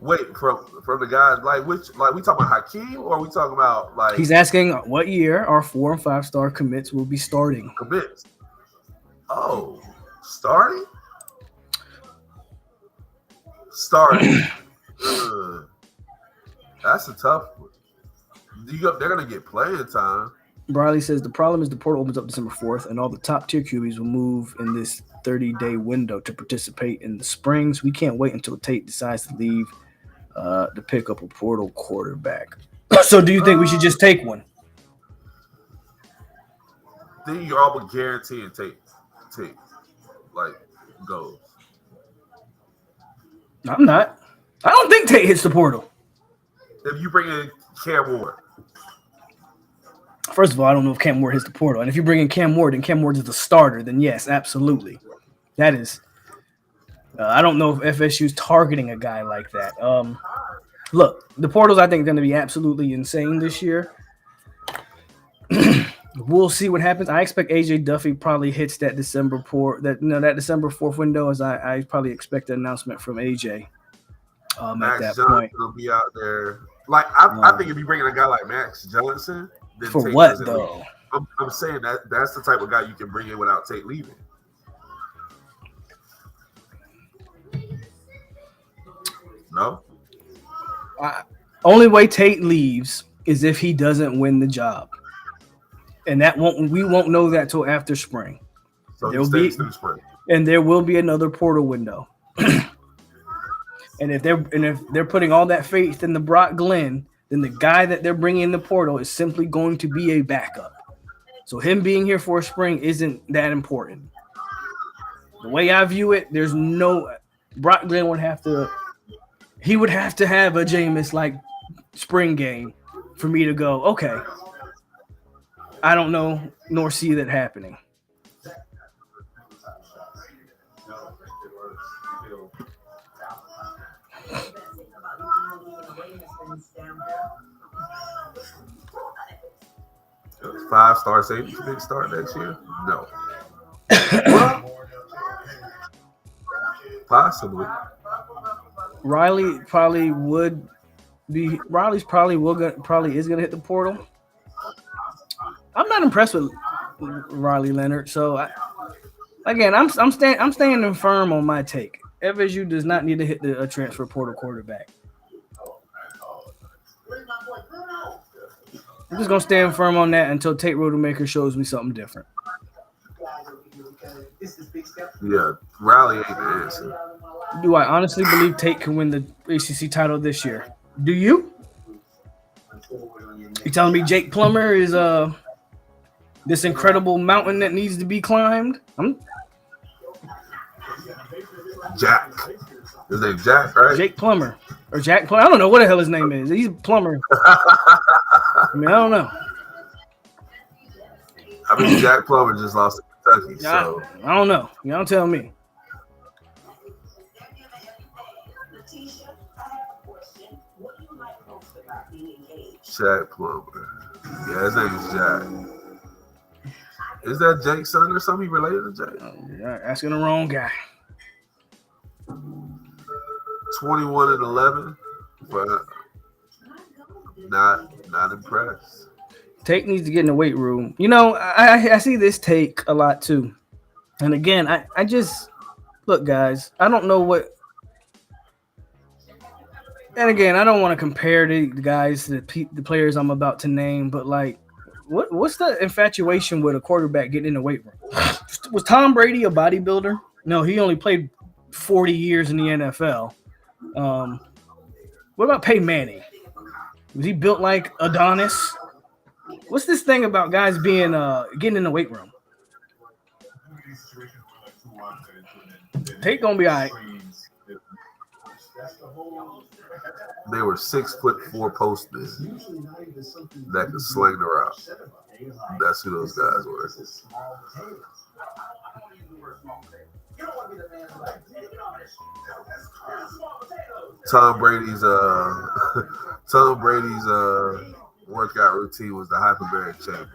Wait, from the guys, we talking about Hakeem, or are we talking about like?
He's asking what year our 4- and 5-star commits will be starting.
Commits. Oh, starting. That's a tough one. They're gonna get playing time.
Briley says the problem is the portal opens up December 4th, and all the top tier QBs will move in this 30-day window to participate in the springs. We can't wait until Tate decides to leave to pick up a portal quarterback. So, do you think we should just take one?
then you're all but guaranteeing Tate like goes.
I'm not. I don't think Tate hits the portal.
If you bring in Cam Ward.
First of all, I don't know if Cam Ward hits the portal. And if you bring in Cam Ward and Cam Ward is the starter, then yes, absolutely. That is. I don't know if FSU's targeting a guy like that. Look, the portals I think are going to be absolutely insane this year. We'll see what happens. I expect AJ Duffy probably hits that December that December 4th window, as I probably expect an announcement from AJ.
Max
at that
Johnson
point
will be out there. Like I think if you bring in a guy like Max Johnson, then
for
Tate
what though?
I'm saying that's the type of guy you can bring in without Tate leaving. No.
Only way Tate leaves is if he doesn't win the job, and we won't know that till after spring.
So he stays through spring,
and there will be another portal window. And if they're putting all that faith in the Brock Glenn, then the guy that they're bringing in the portal is simply going to be a backup. So him being here for spring isn't that important. The way I view it, there's no Brock Glenn would have to have a Jameis like spring game for me to go, okay. I don't know nor see that happening.
Five-star safety big start next year? No. Possibly.
Riley's probably is gonna hit the portal. I'm not impressed with Riley Leonard, so I'm standing firm on my take. FSU does not need to hit a transfer portal quarterback. I'm just gonna stand firm on that until Tate Rodemaker shows me something different.
Yeah, Riley ain't the answer.
Do I honestly believe Tate can win the ACC title this year? Do you? You telling me Jake Plummer is this incredible mountain that needs to be climbed?
Jack. His name's Jack, right?
Jake Plummer. Or Jack Plummer. I don't know what the hell his name is. He's Plummer. I mean, I don't know.
I mean, Jack Plummer just lost to Kentucky, so.
I don't know. You don't tell me.
Jack Plummer. Yeah, his name is Jack. Is that Jake's son or something? He related to Jake?
Oh, you're asking the wrong guy.
21-11, but not impressed.
Tate needs to get in the weight room. You know, I see this take a lot too. And again, I just look, guys, I don't know what. And again, I don't want to compare the guys to the players I'm about to name, but like, what's the infatuation with a quarterback getting in the weight room? Was Tom Brady a bodybuilder? No, he only played 40 years in the NFL. What about Peyton Manning? Was he built like Adonis? What's this thing about guys being getting in the weight room? Tate gonna be all right.
They were 6'4" postmen that could sling the rock. That's who those guys were. Tom Brady's workout routine was the hyperbaric chamber.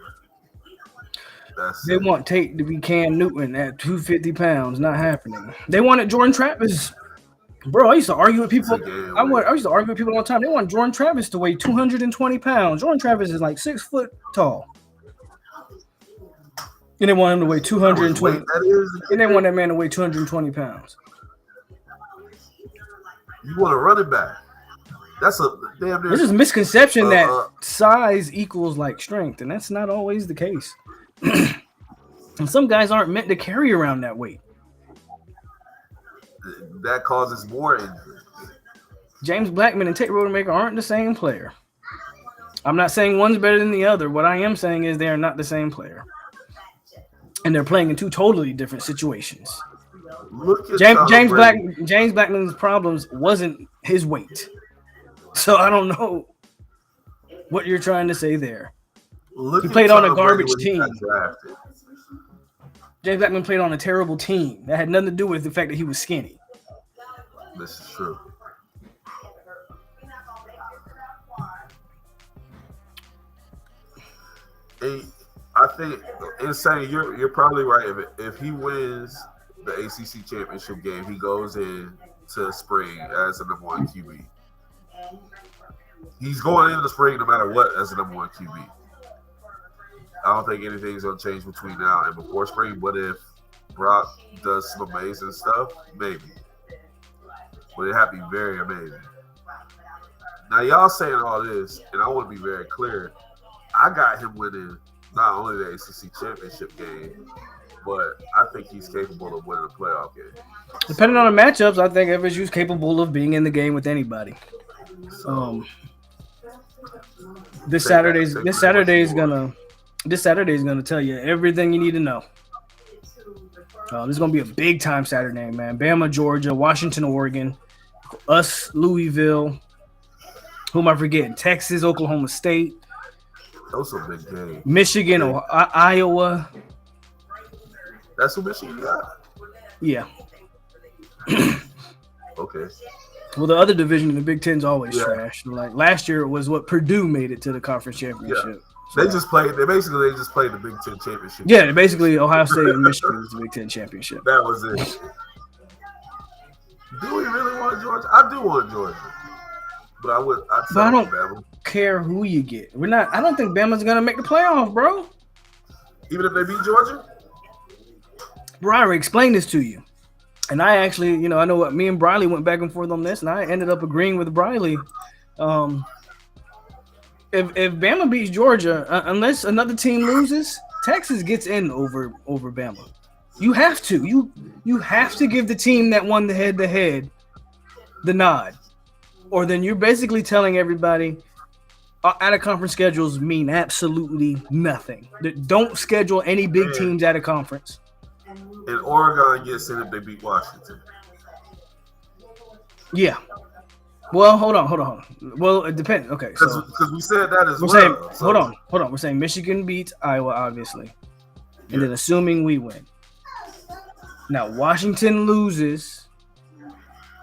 They want Tate to be Cam Newton at 250 pounds. Not happening. They wanted Jordan Travis. Bro, I used to argue with people. I used to argue with people all the time. They want Jordan Travis to weigh 220 pounds. Jordan Travis is like 6 foot tall. And they want him to weigh 220. And they want that man to weigh 220 pounds.
You want a running back. That's a damn near.
There's this misconception that size equals like strength, and that's not always the case. And some guys aren't meant to carry around that weight.
That causes more injury.
James Blackman and Tate Rodemaker aren't the same player. I'm not saying one's better than the other. What I am saying is they are not the same player. and they're playing in two totally different situations.
Look at
James Blackman's problems wasn't his weight, so I don't know what you're trying to say there. He played on a garbage team. James Blackman played on a terrible team. That had nothing to do with the fact that he was skinny.
This is true. I think insane. You're probably right. If he wins the ACC championship game, he goes in to spring as the number one QB. He's going into the spring no matter what as the number one QB. I don't think anything's gonna change between now and before spring. But if Brock does some amazing stuff, maybe. But it'd have to be very amazing. Now y'all saying all this, and I want to be very clear. I got him winning not only the ACC championship game, but I think he's capable of winning a playoff game.
Depending on the matchups, I think FSU's capable of being in the game with anybody. This Saturday is gonna tell you everything you need to know. This is gonna be a big time Saturday, man. Bama, Georgia, Washington, Oregon, us, Louisville. Who am I forgetting? Texas, Oklahoma State.
Those are big games.
Michigan, Iowa.
That's who Michigan got?
Yeah.
Okay.
Well, the other division in the Big Ten's always trash. Like last year, it was what Purdue made it to the conference championship.
Yeah. So. They just played the Big Ten championship.
Yeah, basically Ohio State and Michigan was the Big Ten championship.
That was it. Do we really want Georgia? I do want Georgia, but I don't Bama.
Care who you get. I don't think Bama's gonna make the playoff, bro.
Even if they beat Georgia?
Bro, I already explained this to you. And I actually, I know what me and Briley went back and forth on this, and I ended up agreeing with Briley. If Bama beats Georgia, unless another team loses, Texas gets in over Bama. You have to. You have to give the team that won the head-to-head the nod. Or then you're basically telling everybody out-of-conference schedules mean absolutely nothing. Don't schedule any big teams out of conference.
And Oregon gets in if they beat Washington.
Yeah. Well, hold on. Well, it depends. Okay, so
because we said that as well.
Hold on. We're saying Michigan beats Iowa, obviously, and then assuming we win. Now Washington loses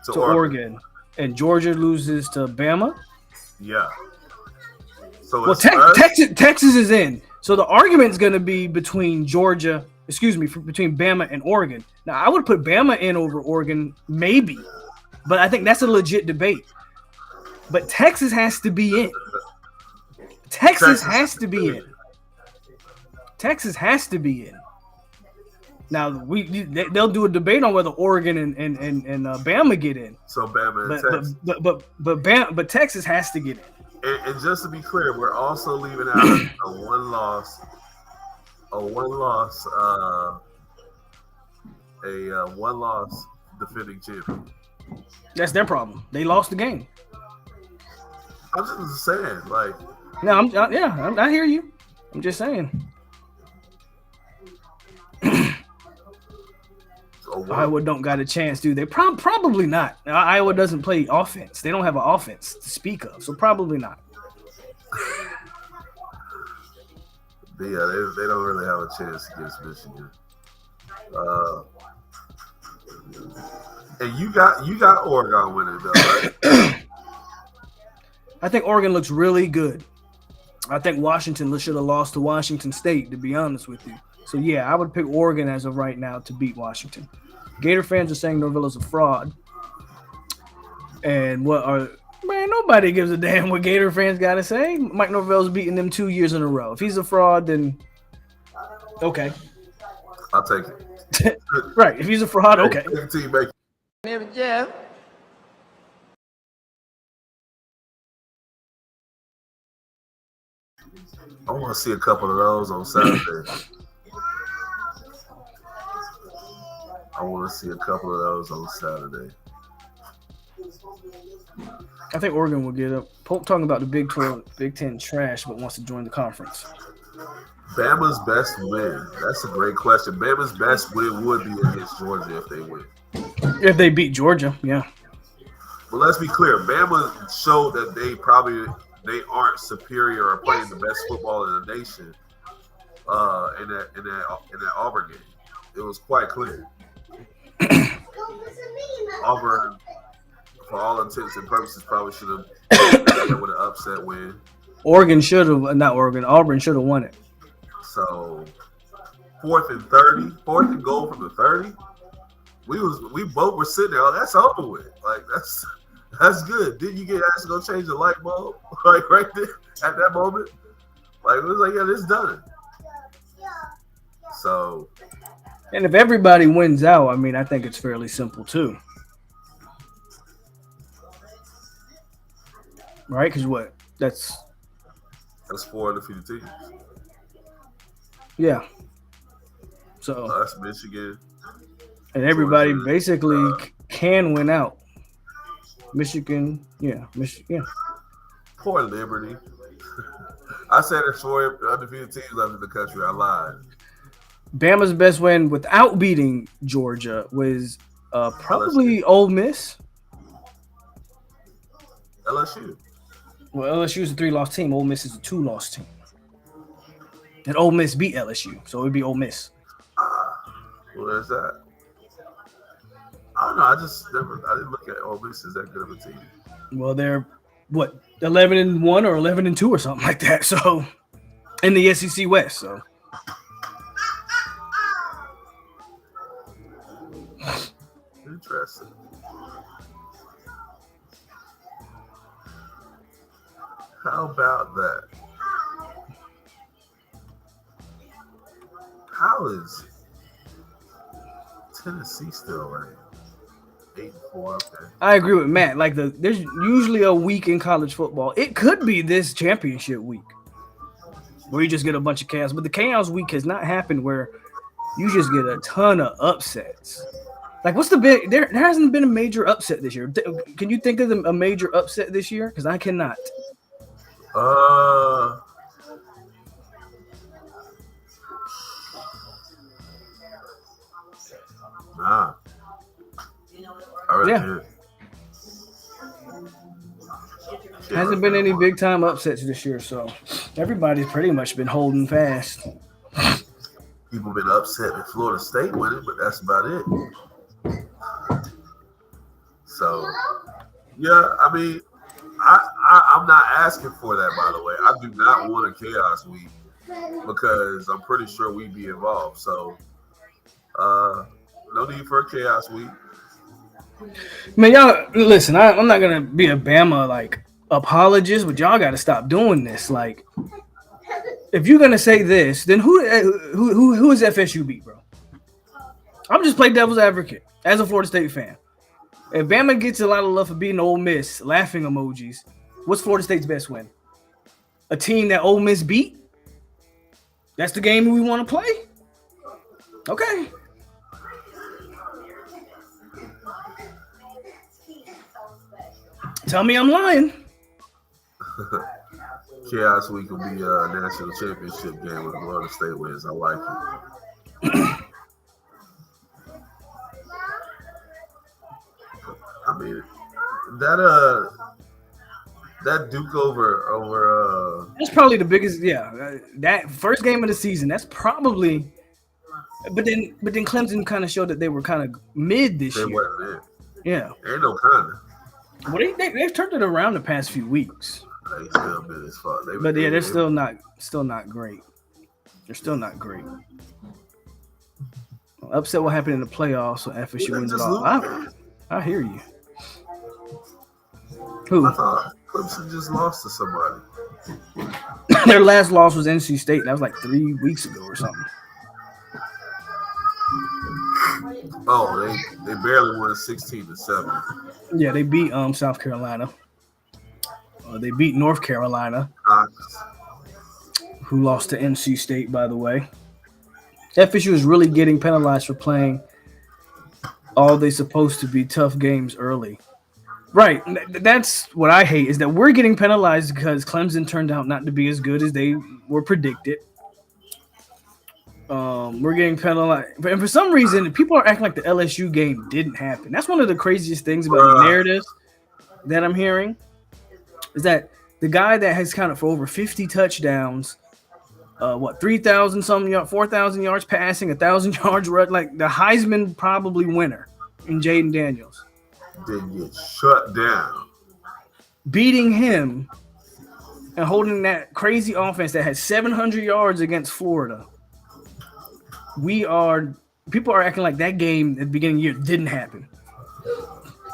to Oregon, and Georgia loses to Bama.
Yeah. So
Texas is in. So the argument's going to be between between Bama and Oregon. Now, I would put Bama in over Oregon, maybe, but I think that's a legit debate. But Texas has to be in. Texas has to be in. Now they'll do a debate on whether Oregon and Bama get in.
So Bama and Texas.
But Texas has to get in.
And just to be clear, we're also leaving out a one loss defending champion.
That's their problem. They lost the game.
I'm just saying, like.
No, I hear you. I'm just saying. Iowa don't got a chance, do they? Probably not. Iowa doesn't play offense. They don't have an offense to speak of, so probably not.
They don't really have a chance against Michigan. And you got Oregon winning though, right?
I think Oregon looks really good. I think Washington should have lost to Washington State, to be honest with you. So, yeah, I would pick Oregon as of right now to beat Washington. Gator fans are saying Norvell's a fraud. And nobody gives a damn what Gator fans got to say. Mike Norvell's beaten them 2 years in a row. If he's a fraud, then okay.
I'll take it.
Right. If he's a fraud, okay.
Yeah.
I want to see a couple of those on Saturday.
I think Oregon will get up. Polk talking about the Big 12, Big 10 trash, but wants to join the conference.
Bama's best win. That's a great question. Bama's best win would be against Georgia if they win.
If they beat Georgia, yeah.
But let's be clear. Bama showed that they aren't superior or playing the best football in the nation. In that Auburn game, it was quite clear. Auburn, for all intents and purposes, probably should have with an upset win.
Auburn should have won it.
So 4th and goal from the 30. We both were sitting there. Oh, that's over with. Like that's good. Didn't you get asked to go change the light bulb? Like right there at that moment? Like it was like, yeah, this done. So,
and if everybody wins out, I mean, I think it's fairly simple too, right? Because what? That's
4 undefeated teams.
Yeah. So
that's Michigan,
and everybody
Georgia,
basically can win out. Michigan.
Poor Liberty. I said there's 4 undefeated teams left in the country. I lied.
Bama's best win without beating Georgia was probably Ole Miss.
LSU.
Well, LSU is a 3-loss team. Ole Miss is a 2-loss team. And Ole Miss beat LSU, so it would be Ole Miss.
Well, there's that. I don't know. I didn't look at Ole Miss as that good of a team.
Well, they're 11-1 or 11-2 or something like that. So in the SEC West. So
interesting. How about that? How is Tennessee still ranked? 8-4. Okay.
I agree with Matt. Like there's usually a week in college football. It could be this championship week where you just get a bunch of chaos. But the chaos week has not happened where you just get a ton of upsets. Like what's the big? There hasn't been a major upset this year. Can you think of a major upset this year? Because I cannot.
Nah.
Yeah. Hasn't been any big time upsets this year, so everybody's pretty much been holding fast.
People been upset that Florida State with it, but that's about it. So, yeah, I mean, I'm not asking for that, by the way. I do not want a chaos week because I'm pretty sure we'd be involved. So, no need for a chaos week.
Man, y'all listen. I'm not gonna be a Bama apologist, but y'all got to stop doing this. Like, if you're gonna say this, then who is FSU beat, bro? I'm just playing devil's advocate as a Florida State fan. If Bama gets a lot of love for beating Ole Miss, laughing emojis, what's Florida State's best win? A team that Ole Miss beat? That's the game we want to play? Okay. Tell me I'm lying.
Chaos week will be a national championship game with Florida State wins. I like it. I mean, that Duke over
that's probably the biggest. Yeah, that first game of the season. That's probably. But then Clemson kind of showed that they were kind of mid this year.
Wasn't it?
Yeah,
ain't no kind of.
Well, they've turned it around the past few weeks.
They still been as fuck.
But yeah, they're still not great. They're still not great. Upset what happened in the playoffs, so FSU wins it all. I hear you. Who?
I thought Clemson just lost to somebody.
Their last loss was NC State. That was like 3 weeks ago or something.
Oh, they barely won 16-7.
Yeah, they beat South Carolina. They beat North Carolina, who lost to NC State, by the way. FSU is really getting penalized for playing all they supposed to be tough games early. Right. That's what I hate, is that we're getting penalized because Clemson turned out not to be as good as they were predicted. We're getting penalized, and for some reason, people are acting like the LSU game didn't happen. That's one of the craziest things about the narratives that I'm hearing is that the guy that has counted for over 50 touchdowns, 3,000 something, 4,000 yards passing, 1,000 yards run, like the Heisman probably winner in Jaden Daniels,
didn't get shut down,
beating him and holding that crazy offense that had 700 yards against Florida. People are acting like that game at the beginning of the year didn't happen.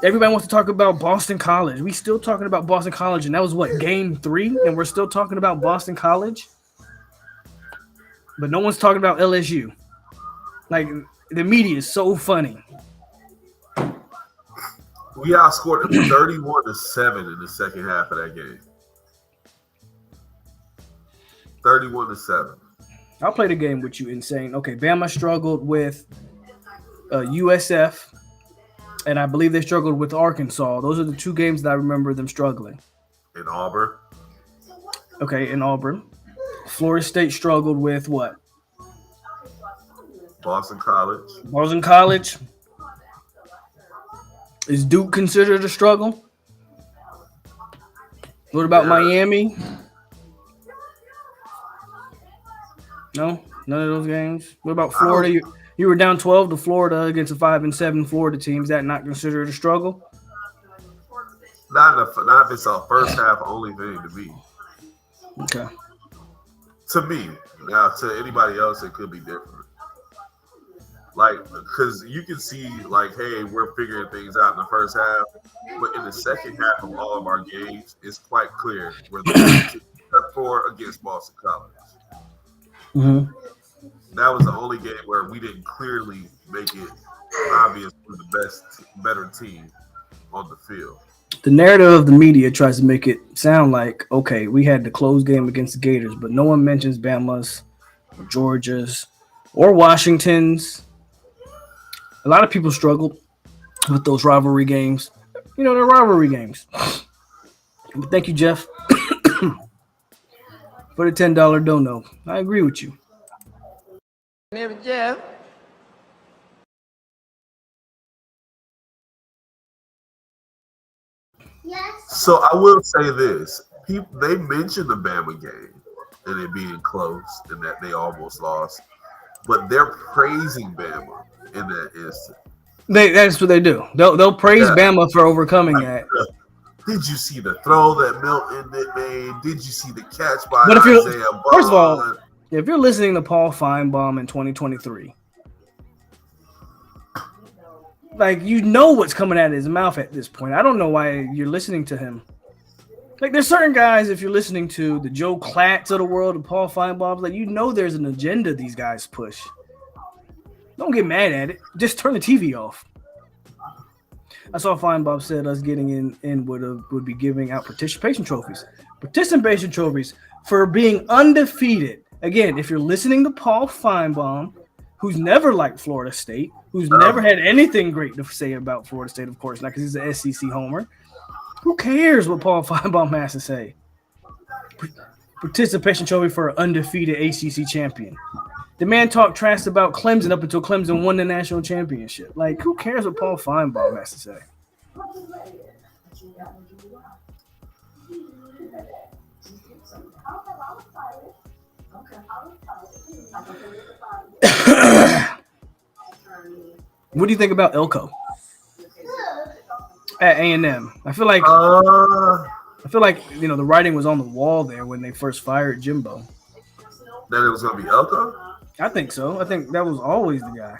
Everybody wants to talk about Boston College. We still talking about Boston College, and that was what, game 3, and we're still talking about Boston College. But no one's talking about LSU. Like, the media is so funny.
We outscored them 31-7 in the second half of that game. 31-7.
I'll play the game with you, Insane. Okay, Bama struggled with USF, and I believe they struggled with Arkansas. Those are the 2 games that I remember them struggling.
In Auburn.
Okay, in Auburn. Florida State struggled with what?
Boston College.
Boston College. Is Duke considered a struggle? What about Miami? No, none of those games. What about Florida? You were down 12 to Florida against a 5-7 Florida team. Is that not considered a struggle?
Not if it's a first half only thing to me.
Okay.
To me, now to anybody else, it could be different. Like, because you can see, like, hey, we're figuring things out in the first half, but in the second half of all of our games, it's quite clear where the except for against Boston College.
Mm-hmm.
That was the only game where we didn't clearly make it obvious we're the better team on the field.
The narrative of the media tries to make it sound like, okay, we had the close game against the Gators, but no one mentions Bama's or Georgia's or Washington's. A lot of people struggled with those rivalry games. You know, they're rivalry games. But thank you, Jeff, for the $10 dono. I agree with you.
Jeff.
So I will say this. They mentioned the Bama game and it being close and that they almost lost. But they're praising Bama in that instant.
That's what they do. They'll praise Bama for overcoming that.
Did you see the throw that Milton made? Did you see the catch by
but if
Isaiah Bond?
First of all, if you're listening to Paul Feinbaum in 2023, like, you know what's coming out of his mouth at this point. I don't know why you're listening to him. Like, there's certain guys, if you're listening to the Joe Klatts of the world and Paul Feinbaum, like, you know there's an agenda these guys push. Don't get mad at it. Just turn the TV off. I saw Feinbaum said us getting in would be giving out participation trophies. Participation trophies for being undefeated. Again, if you're listening to Paul Feinbaum, who's never liked Florida State, who's never had anything great to say about Florida State, of course, not because he's an SEC homer. Who cares what Paul Feinbaum has to say? Participation trophy for an undefeated ACC champion. The man talked trash about Clemson up until Clemson won the national championship. Like, who cares what Paul Feinbaum has to say? What do you think about Elko at A&M? I feel like the writing was on the wall there when they first fired Jimbo.
That it was going to be Elko?
I think so. I think that was always the guy.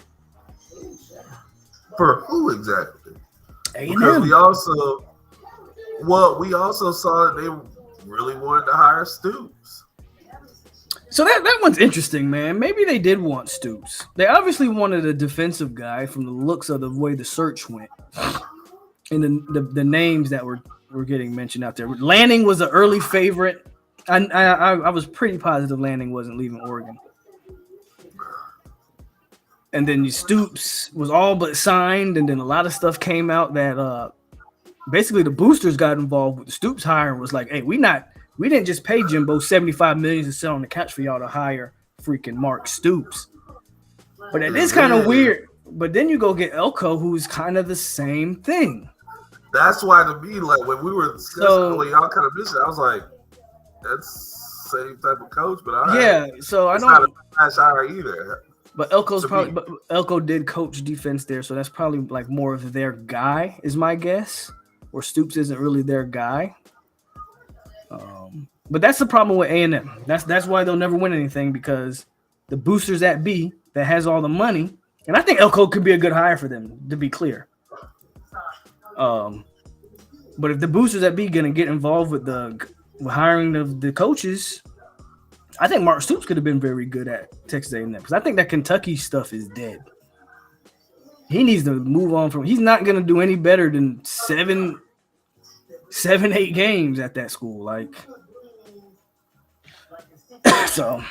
For who exactly?
A&M.
Because we also saw that they really wanted to hire Stoops.
So that one's interesting, man. Maybe they did want Stoops. They obviously wanted a defensive guy from the looks of the way the search went. And the names that were getting mentioned out there. Lanning was an early favorite. I was pretty positive Lanning wasn't leaving Oregon. And then Stoops was all but signed, and then a lot of stuff came out that basically the boosters got involved with the Stoops hire and was like, hey, we didn't just pay Jimbo $75 million to sit on the couch for y'all to hire freaking Mark Stoops. But it is kind of weird. But then you go get Elko, who's kind of the same thing.
That's why to me, like when we were discussing, when y'all kind of mentioned, I was like, that's the same type of coach, but
so
it's not a smash hire either.
But Elko did coach defense there, so that's probably like more of their guy, is my guess. Or Stoops isn't really their guy. But that's the problem with A&M. That's why they'll never win anything, because the boosters at B that has all the money, and I think Elko could be a good hire for them, to be clear. But if the boosters at B gonna get involved with the hiring of the coaches, I think Mark Stoops could have been very good at Texas A&M, because I think that Kentucky stuff is dead. He needs to move on from. He's not gonna do any better than 7, 8 games at that school. Like, so.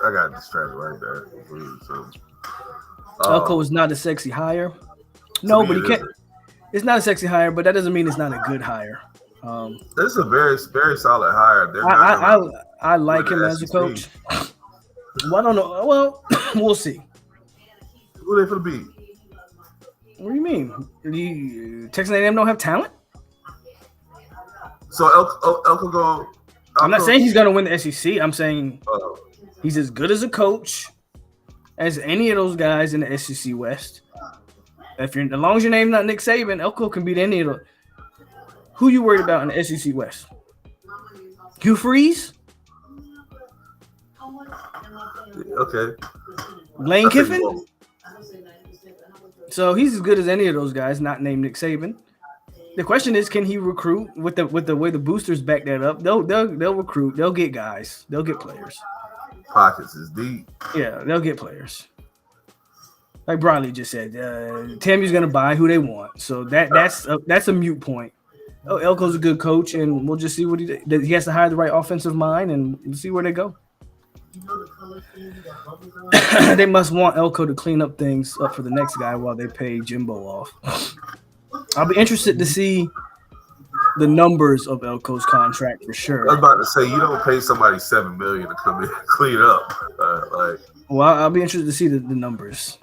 I got distracted right there.
Elko is not a sexy hire. No, but he can't. It's not a sexy hire, but that doesn't mean it's not a good hire.
This is a very, very solid hire.
I like him as a coach. Well, I don't know. Well, we'll see.
Who they for the beat?
What do you mean? Texas A&M don't have talent?
So Elko go.
I'm not saying he's going to win the SEC. I'm saying he's as good as a coach as any of those guys in the SEC West. As long as your name's not Nick Saban, Elko can beat any of them. Who you worried about in the SEC West? Hugh Freeze?
Okay.
Lane Kiffin? So he's as good as any of those guys, not named Nick Saban. The question is, can he recruit with the way the boosters back that up? They'll recruit. They'll get guys. They'll get players.
Pockets is deep.
Yeah, they'll get players. Like Bradley just said, Tammy's gonna buy who they want. So that's a moot point. Oh, Elko's a good coach, and we'll just see what he has to hire the right offensive mind, and we'll see where they go. They must want Elko to clean up things up for the next guy while they pay Jimbo off. I'll be interested to see the numbers of Elko's contract for sure.
I was about to say, you don't pay somebody $7 million to come in and clean up.
Well, I'll be interested to see the numbers.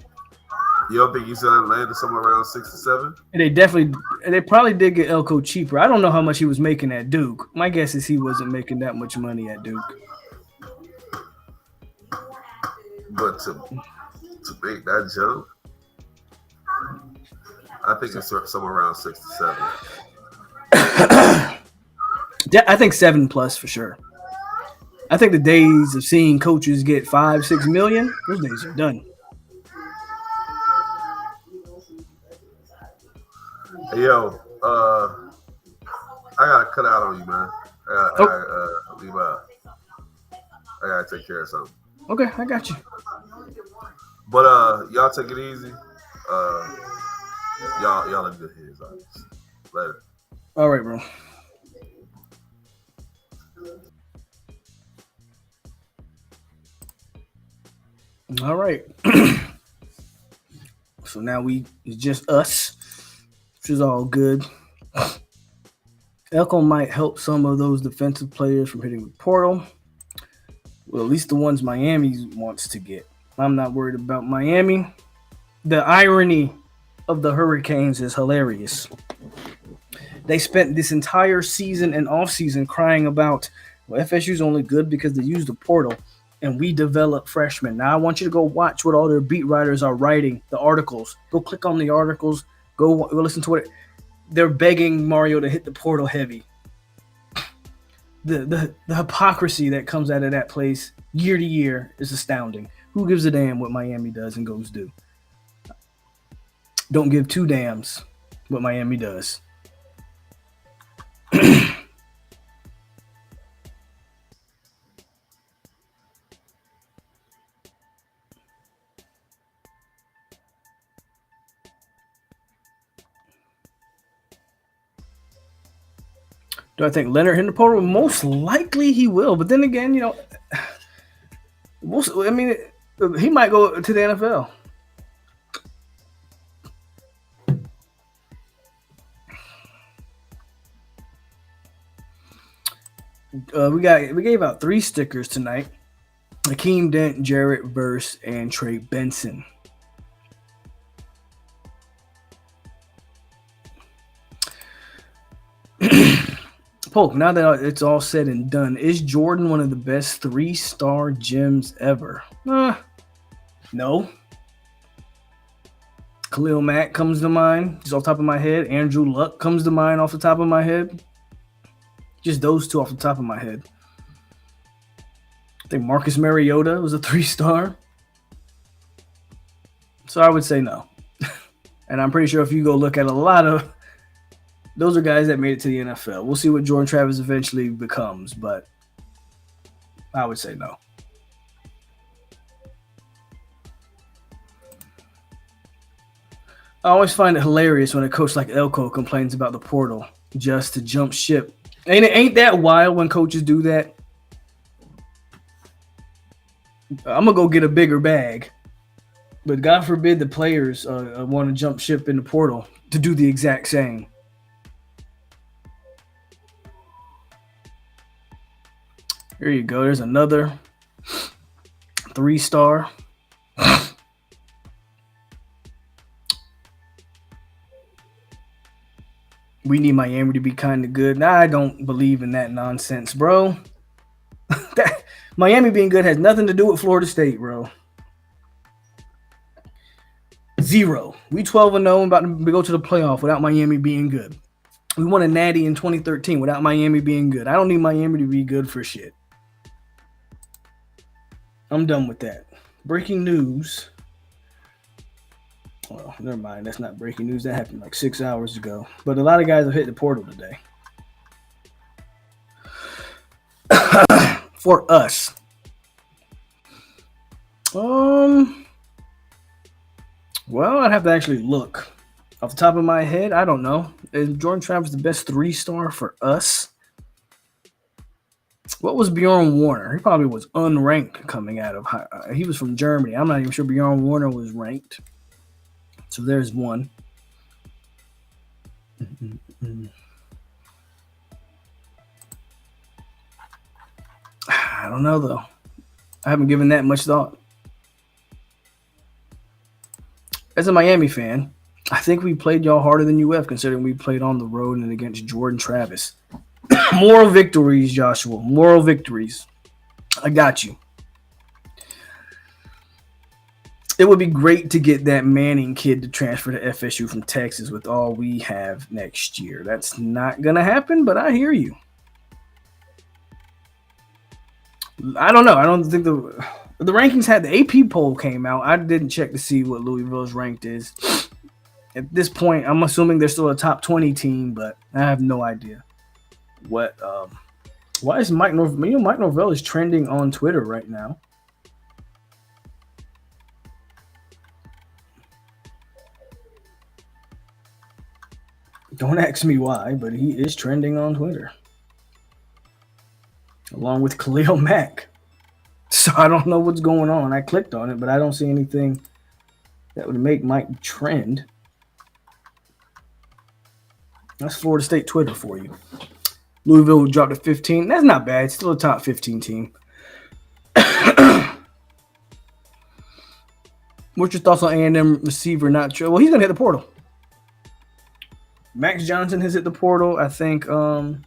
You don't think he's gonna land somewhere around 6 to 7?
And they probably did get Elko cheaper. I don't know how much he was making at Duke. My guess is he wasn't making that much money at Duke.
But to make that jump, I think it's somewhere around 6 to 7.
I think 7+ for sure. I think the days of seeing coaches get 5, 6 million, those days are done.
Hey, yo, I gotta cut out on you, man. I gotta leave out. I gotta take care of something.
Okay, I got you.
But y'all take it easy. Y'all in good hands, obviously. Later.
All right, bro. All right. So now it's just us, which is all good. Elko might help some of those defensive players from hitting the portal. Well, at least the ones Miami wants to get. I'm not worried about Miami. The irony of the Hurricanes is hilarious. They spent this entire season and offseason crying about, well, FSU's only good because they use the portal and we develop freshmen. Now I want you to go watch what all their beat writers are writing, the articles. Go click on the articles. Go listen to they're begging Mario to hit the portal heavy. The hypocrisy that comes out of that place year to year is astounding. Who gives a damn what Miami does and goes do? Don't give two damns what Miami does. Do I think Leonard hit the portal? Most likely he will. But then again, he might go to the NFL. We gave out 3 stickers tonight. Hakeem Dent, Jarrett Verse, and Trey Benson. Polk, now that it's all said and done, is Jordan one of the best 3-star gems ever? No. Khalil Mack comes to mind, just off the top of my head. Andrew Luck comes to mind off the top of my head. Just those 2 off the top of my head. I think Marcus Mariota was a 3-star. So I would say no. And I'm pretty sure if you go look at a lot of, those are guys that made it to the NFL. We'll see what Jordan Travis eventually becomes, but I would say no. I always find it hilarious when a coach like Elko complains about the portal just to jump ship. Ain't that wild when coaches do that? I'm going to go get a bigger bag. But God forbid the players want to jump ship in the portal to do the exact same. Here you go. There's another 3-star. We need Miami to be kind of good. Nah, I don't believe in that nonsense, bro. Miami being good has nothing to do with Florida State, bro. 0. We 12-0 about to go to the playoff without Miami being good. We won a natty in 2013 without Miami being good. I don't need Miami to be good for shit. I'm done with that. Breaking news. Well, never mind. That's not breaking news. That happened like 6 hours ago. But a lot of guys have hit the portal today. For us. Well, I'd have to actually look. Off the top of my head, I don't know. Is Jordan Travis the best 3-star for us? What was Bjorn Warner? He probably was unranked coming out of he was from Germany. I'm not even sure Bjorn Warner was ranked. So there's one. I don't know, though. I haven't given that much thought. As a Miami fan, I think we played y'all harder than you have, considering we played on the road and against Jordan Travis. Moral victories, Joshua. Moral victories. I got you. It would be great to get that Manning kid to transfer to FSU from Texas with all we have next year. That's not going to happen, but I hear you. I don't know. I don't think the rankings had the AP poll came out. I didn't check to see what Louisville's ranked is. At this point, I'm assuming they're still a top 20 team, but I have no idea. What? Why is Mike Norvell? You know, Mike Norvell is trending on Twitter right now. Don't ask me why, but he is trending on Twitter. Along with Khalil Mack. So I don't know what's going on. I clicked on it, but I don't see anything that would make Mike trend. That's Florida State Twitter for you. Louisville dropped to 15. That's not bad. It's still a top 15 team. What's your thoughts on A&M receiver not true? Well, he's going to hit the portal. Max Johnson has hit the portal. I think one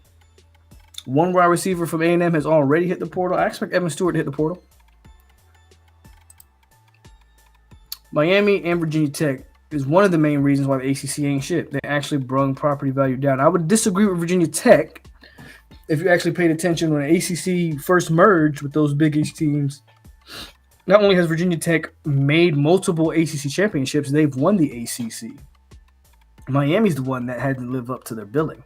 wide receiver from A&M has already hit the portal. I expect Evan Stewart to hit the portal. Miami and Virginia Tech is one of the main reasons why the ACC ain't shit. They actually brung property value down. I would disagree with Virginia Tech if you actually paid attention when the ACC first merged with those Big East teams. Not only has Virginia Tech made multiple ACC championships, they've won the ACC. Miami's the one that had to live up to their billing.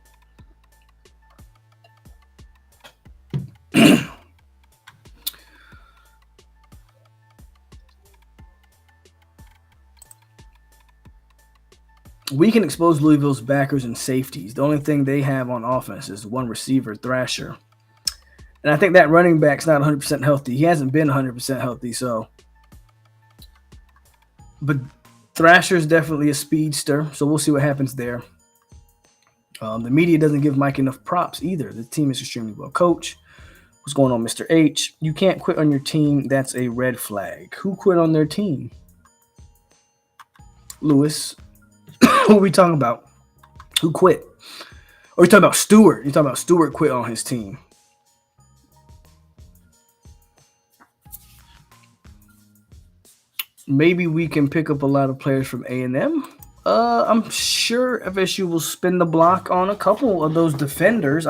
We can expose Louisville's backers and safeties. The only thing they have on offense is one receiver, Thrasher. And I think that running back's not 100% healthy. He hasn't been 100% healthy, so. But Thrasher's definitely a speedster, so we'll see what happens there. The media doesn't give Mike enough props either. The team is extremely well coached. What's going on, Mr. H? You can't quit on your team. That's a red flag. Who quit on their team? Lewis. Who are we talking about? Who quit? Or you talking about Stewart? You talking about Stewart quit on his team? Maybe we can pick up a lot of players from A&M. I'm sure FSU will spin the block on a couple of those defenders.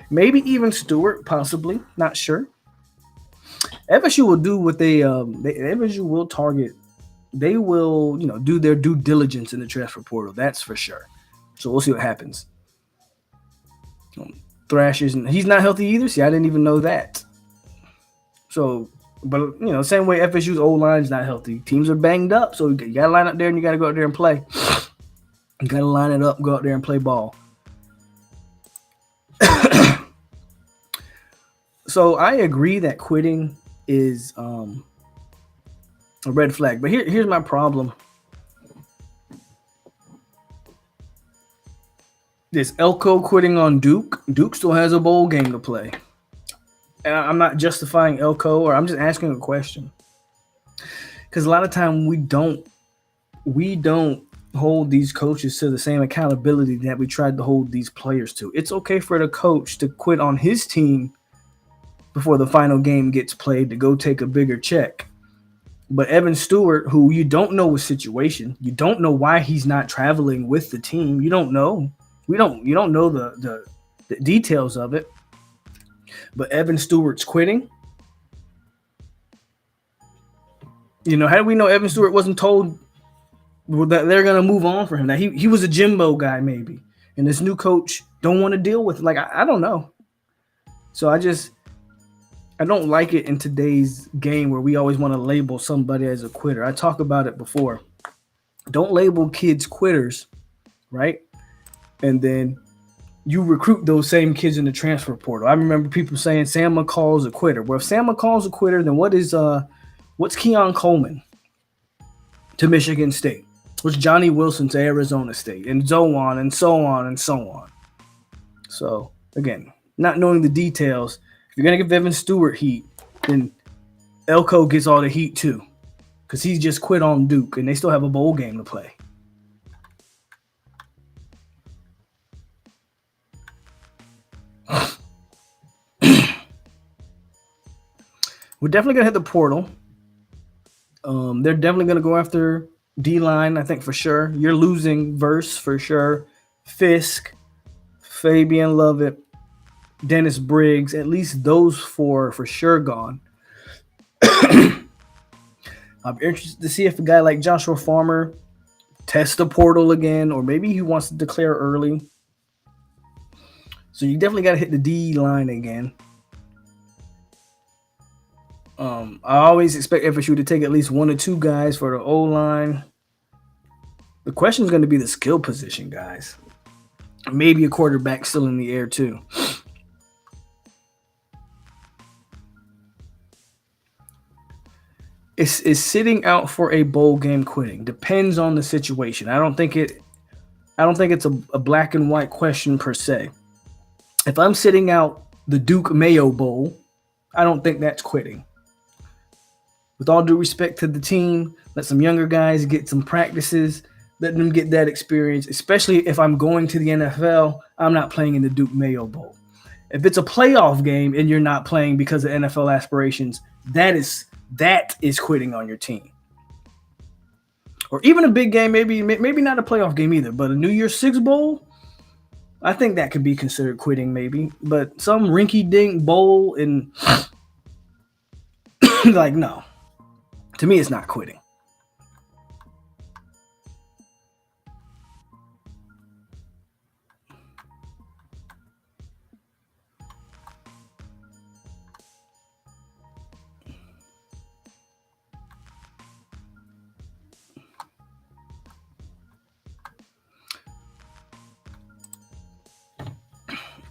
Maybe even Stewart, possibly. Not sure. FSU will do what FSU will target. They will, do their due diligence in the transfer portal. That's for sure. So we'll see what happens. Thrasher's, he's not healthy either. See, I didn't even know that. So, but same way FSU's O-line's not healthy. Teams are banged up, so you got to line up there and you got to go out there and play. You got to line it up, go out there and play ball. So I agree that quitting is a red flag. But here's my problem. Is Elko quitting on Duke? Duke still has a bowl game to play. And I'm not justifying Elko, or I'm just asking a question. Because a lot of time we don't hold these coaches to the same accountability that we tried to hold these players to. It's okay for the coach to quit on his team before the final game gets played to go take a bigger check. But Evan Stewart, who you don't know his situation, you don't know why he's not traveling with the team. You don't know. You don't know the details of it. But Evan Stewart's quitting. How do we know Evan Stewart wasn't told that they're gonna move on for him? That he was a Jimbo guy maybe, and this new coach don't want to deal with it. Like I don't know. So I don't like it in today's game where we always want to label somebody as a quitter. I talked about it before. Don't label kids quitters, right? And then you recruit those same kids in the transfer portal. I remember people saying Sam McCall's a quitter. Well, if Sam McCall's a quitter, then what's Keon Coleman to Michigan State? What's Johnny Wilson to Arizona State? And so on and so on and so on. So, again, not knowing the details, if you're going to give Evan Stewart heat, then Elko gets all the heat too. Because he just quit on Duke, and they still have a bowl game to play. We're definitely going to hit the portal. They're definitely going to go after D-line, I think, for sure. You're losing Verse for sure. Fisk, Fabian Lovett, Dennis Briggs. At least those four for sure gone. I'm interested to see if a guy like Joshua Farmer tests the portal again, or maybe he wants to declare early. So you definitely got to hit the D-line again. I always expect FSU to take at least one or two guys for the O-line. The question is going to be the skill position guys. Maybe a quarterback still in the air too. Is sitting out for a bowl game quitting? Depends on the situation. I don't think it's a black and white question per se. If I'm sitting out the Duke Mayo Bowl, I don't think that's quitting. With all due respect to the team, let some younger guys get some practices, let them get that experience, especially if I'm going to the NFL, I'm not playing in the Duke Mayo Bowl. If it's a playoff game and you're not playing because of NFL aspirations, that is quitting on your team. Or even a big game, maybe not a playoff game either, but a New Year's Six Bowl, I think that could be considered quitting maybe. But some rinky-dink bowl and like, no. To me, it's not quitting.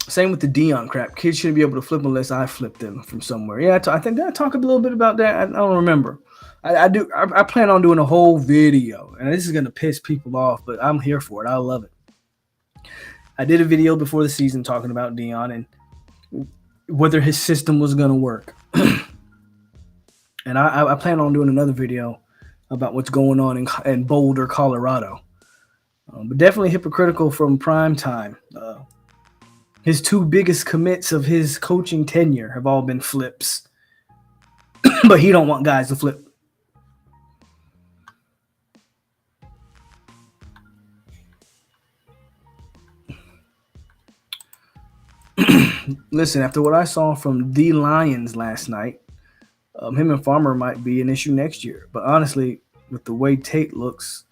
Same with the Dion crap. Kids shouldn't be able to flip unless I flip them from somewhere. Yeah, I think I talk a little bit about that. I don't remember. I do. I plan on doing a whole video, and this is going to piss people off, but I'm here for it. I love it. I did a video before the season talking about Dion, and whether his system was going to work. And I plan on doing another video about what's going on in Boulder, Colorado. But definitely hypocritical from prime time. His two biggest commits of his coaching tenure have all been flips. But he don't want guys to flip. Listen, after what I saw from the Lions last night, him and Farmer might be an issue next year. But honestly, with the way Tate looks,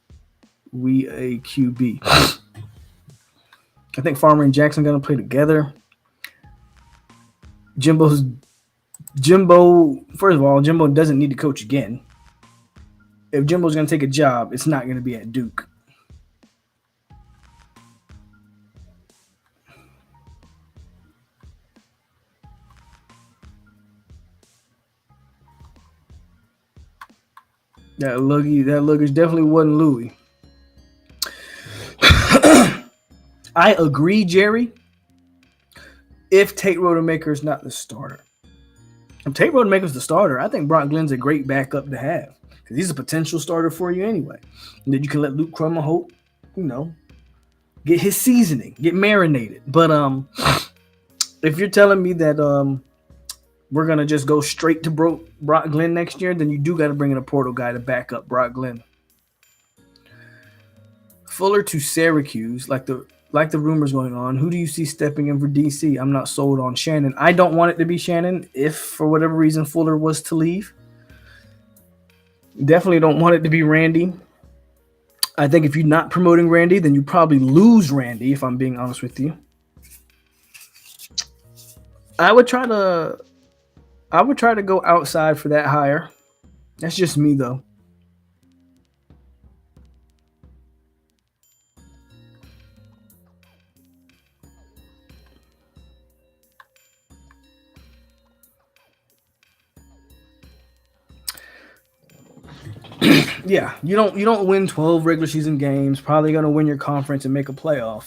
we a QB. I think Farmer and Jackson going to play together. Jimbo, first of all, Jimbo doesn't need to coach again. If Jimbo's going to take a job, it's not going to be at Duke. That luggage definitely wasn't Louis. I agree, Jerry. If Tate Rodemaker is not the starter. If Tate Rodemaker's the starter, I think Brock Glenn's a great backup to have. Because he's a potential starter for you anyway. And then you can let Luke Krummelholt, get his seasoning, get marinated. But if you're telling me that we're going to just go straight to Brock Glenn next year, then you do got to bring in a portal guy to back up Brock Glenn. Fuller to Syracuse, like the rumors going on. Who do you see stepping in for DC? I'm not sold on Shannon. I don't want it to be Shannon if, for whatever reason, Fuller was to leave. Definitely don't want it to be Randy. I think if you're not promoting Randy, then you probably lose Randy, if I'm being honest with you. I would try to go outside for that hire. That's just me, though. Yeah, you don't win 12 regular season games, probably going to win your conference and make a playoff.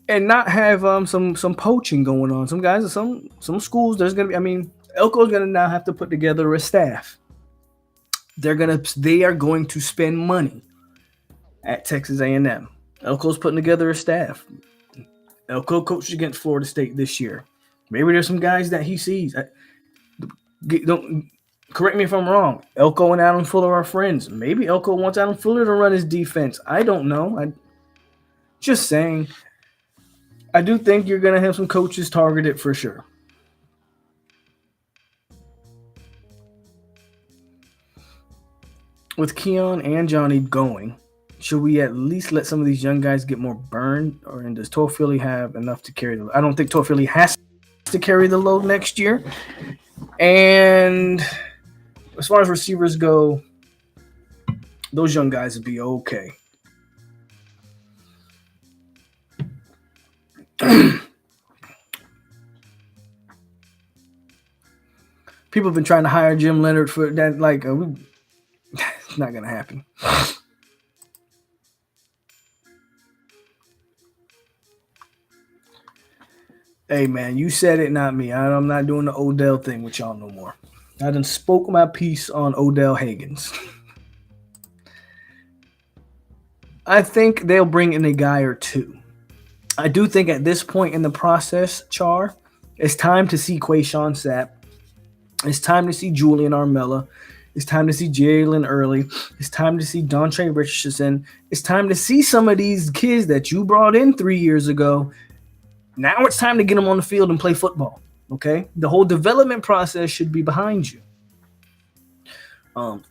And not have some poaching going on. Some guys, some schools, there's going to be, Elko's going to now have to put together a staff. They are going to spend money at Texas A&M. Elko's putting together a staff. Elko coached against Florida State this year. Maybe there's some guys that he sees. Don't correct me if I'm wrong. Elko and Adam Fuller are friends. Maybe Elko wants Adam Fuller to run his defense. I don't know. I'm just saying. I do think you're going to have some coaches targeted for sure. With Keon and Johnny going, should we at least let some of these young guys get more burned? Or does Toffoli have enough to carry the load? I don't think Toffoli has to carry the load next year. And as far as receivers go, those young guys would be okay. People have been trying to hire Jim Leonard for that. It's not going to happen. Hey, man, you said it, not me. I'm not doing the Odell thing with y'all no more. I done spoke my piece on Odell Higgins. I think they'll bring in a guy or two. I do think at this point in the process, Char, it's time to see Quayshawn Sapp. It's time to see Julian Armella. It's time to see Jalen Early. It's time to see Dontre Richardson. It's time to see some of these kids that you brought in 3 years ago. Now it's time to get them on the field and play football, okay? The whole development process should be behind you. I'm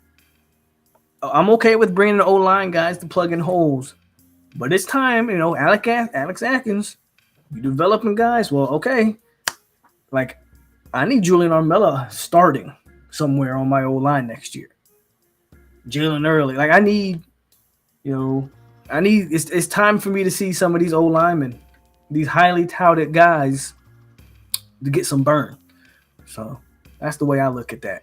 okay with bringing the O-line guys to plug in holes, but it's time, Alex Atkins, you developing guys. Well, okay, I need Julian Armella starting somewhere on my O-line next year. Jalen Early, it's time for me to see some of these O-linemen, these highly touted guys, to get some burn. So that's the way I look at that.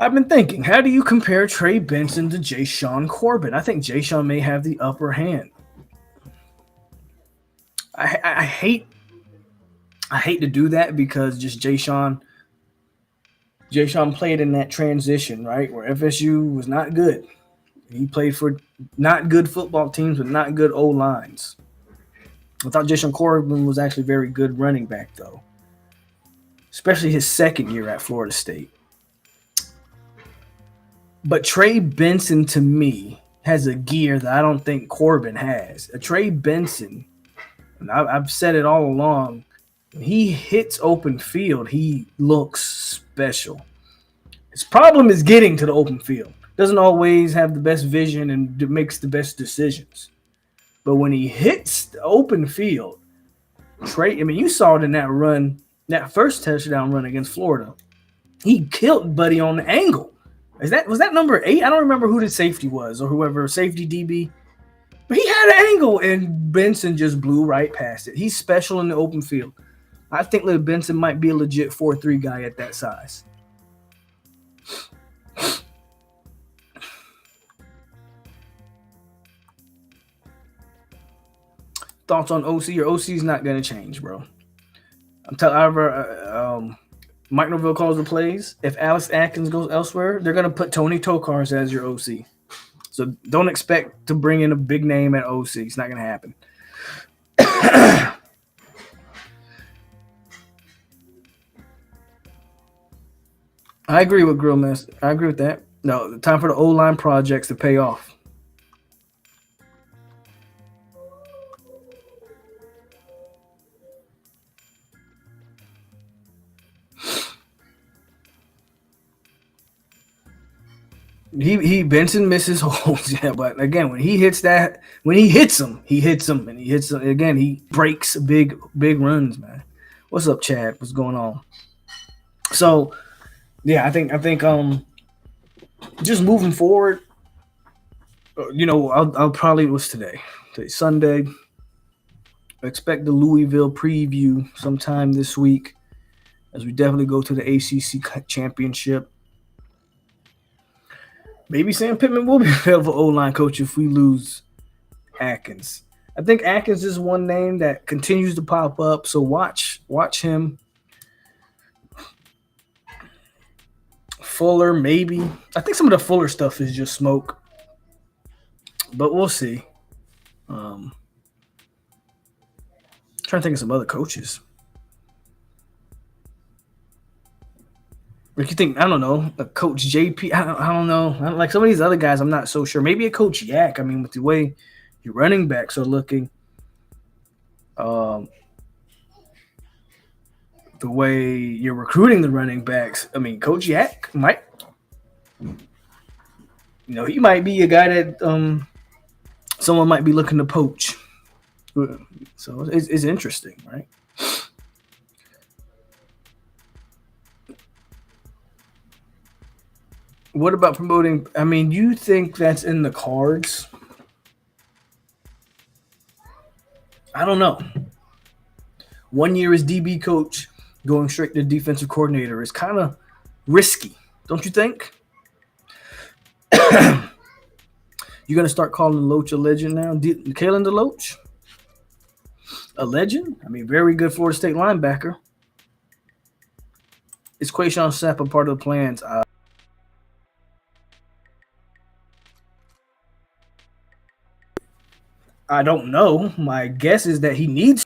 I've been thinking, how do you compare Trey Benson to Ja'Shawn Corbin? I think Ja'Shawn may have the upper hand. I hate to do that because just Ja'Shawn played in that transition, right, where FSU was not good. He played for not good football teams with not good O-lines. I thought Ja'Shawn Corbin was actually very good running back, though, especially his second year at Florida State. But Trey Benson, to me, has a gear that I don't think Corbin has. A Trey Benson, and I've said it all along, when he hits open field, he looks special. His problem is getting to the open field. Doesn't always have the best vision and makes the best decisions. But when he hits the open field, you saw it in that run, that first touchdown run against Florida. He killed Buddy on the angle. Was that number 8? I don't remember who the safety was or whoever, safety DB. But he had an angle, and Benson just blew right past it. He's special in the open field. I think that Benson might be a legit 4-3 guy at that size. Thoughts on OC? Your OC's not going to change, bro. I'm telling Mike Norvell calls the plays. If Alex Atkins goes elsewhere, they're going to put Tony Tokars as your OC. So don't expect to bring in a big name at OC. It's not going to happen. I agree with Grillmaster. I agree with that. No, the time for the O-line projects to pay off. Benson misses holes, yeah, but again, when he hits them, again. He breaks big runs, man. What's up, Chad? What's going on? So, yeah, I think just moving forward, I'll probably what's today? Today's Sunday. I expect the Louisville preview sometime this week, as we definitely go to the ACC championship. Maybe Sam Pittman will be available O-line coach if we lose Atkins. I think Atkins is one name that continues to pop up, so watch him. Fuller, maybe. I think some of the Fuller stuff is just smoke, but we'll see. Trying to think of some other coaches. What do you think? I don't know. A Coach JP. I don't know. Like some of these other guys, I'm not so sure. Maybe a Coach Yak. I mean, with the way your running backs are looking, the way you're recruiting the running backs. I mean, Coach Yak might, he might be a guy that someone might be looking to poach. So it's interesting, right? What about promoting? I mean, you think that's in the cards? I don't know. 1 year as DB coach, going straight to defensive coordinator is kind of risky, don't you think? You're going to start calling Loach a legend now? Kalen DeLoach? A legend? I mean, very good Florida State linebacker. Is Quayshawn Sapp a part of the plans? I don't know. My guess is that he needs.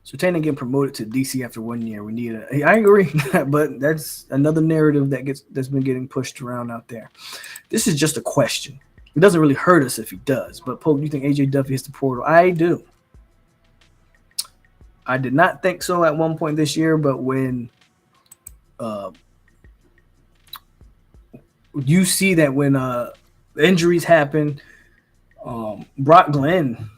So Tana getting promoted to DC after 1 year. We need a. I agree, but that's another narrative that's been getting pushed around out there. This is just a question. It doesn't really hurt us if he does. But Polk, do you think AJ Duffy hits the portal? I do. I did not think so at one point this year, but when you see that when injuries happen, Brock Glenn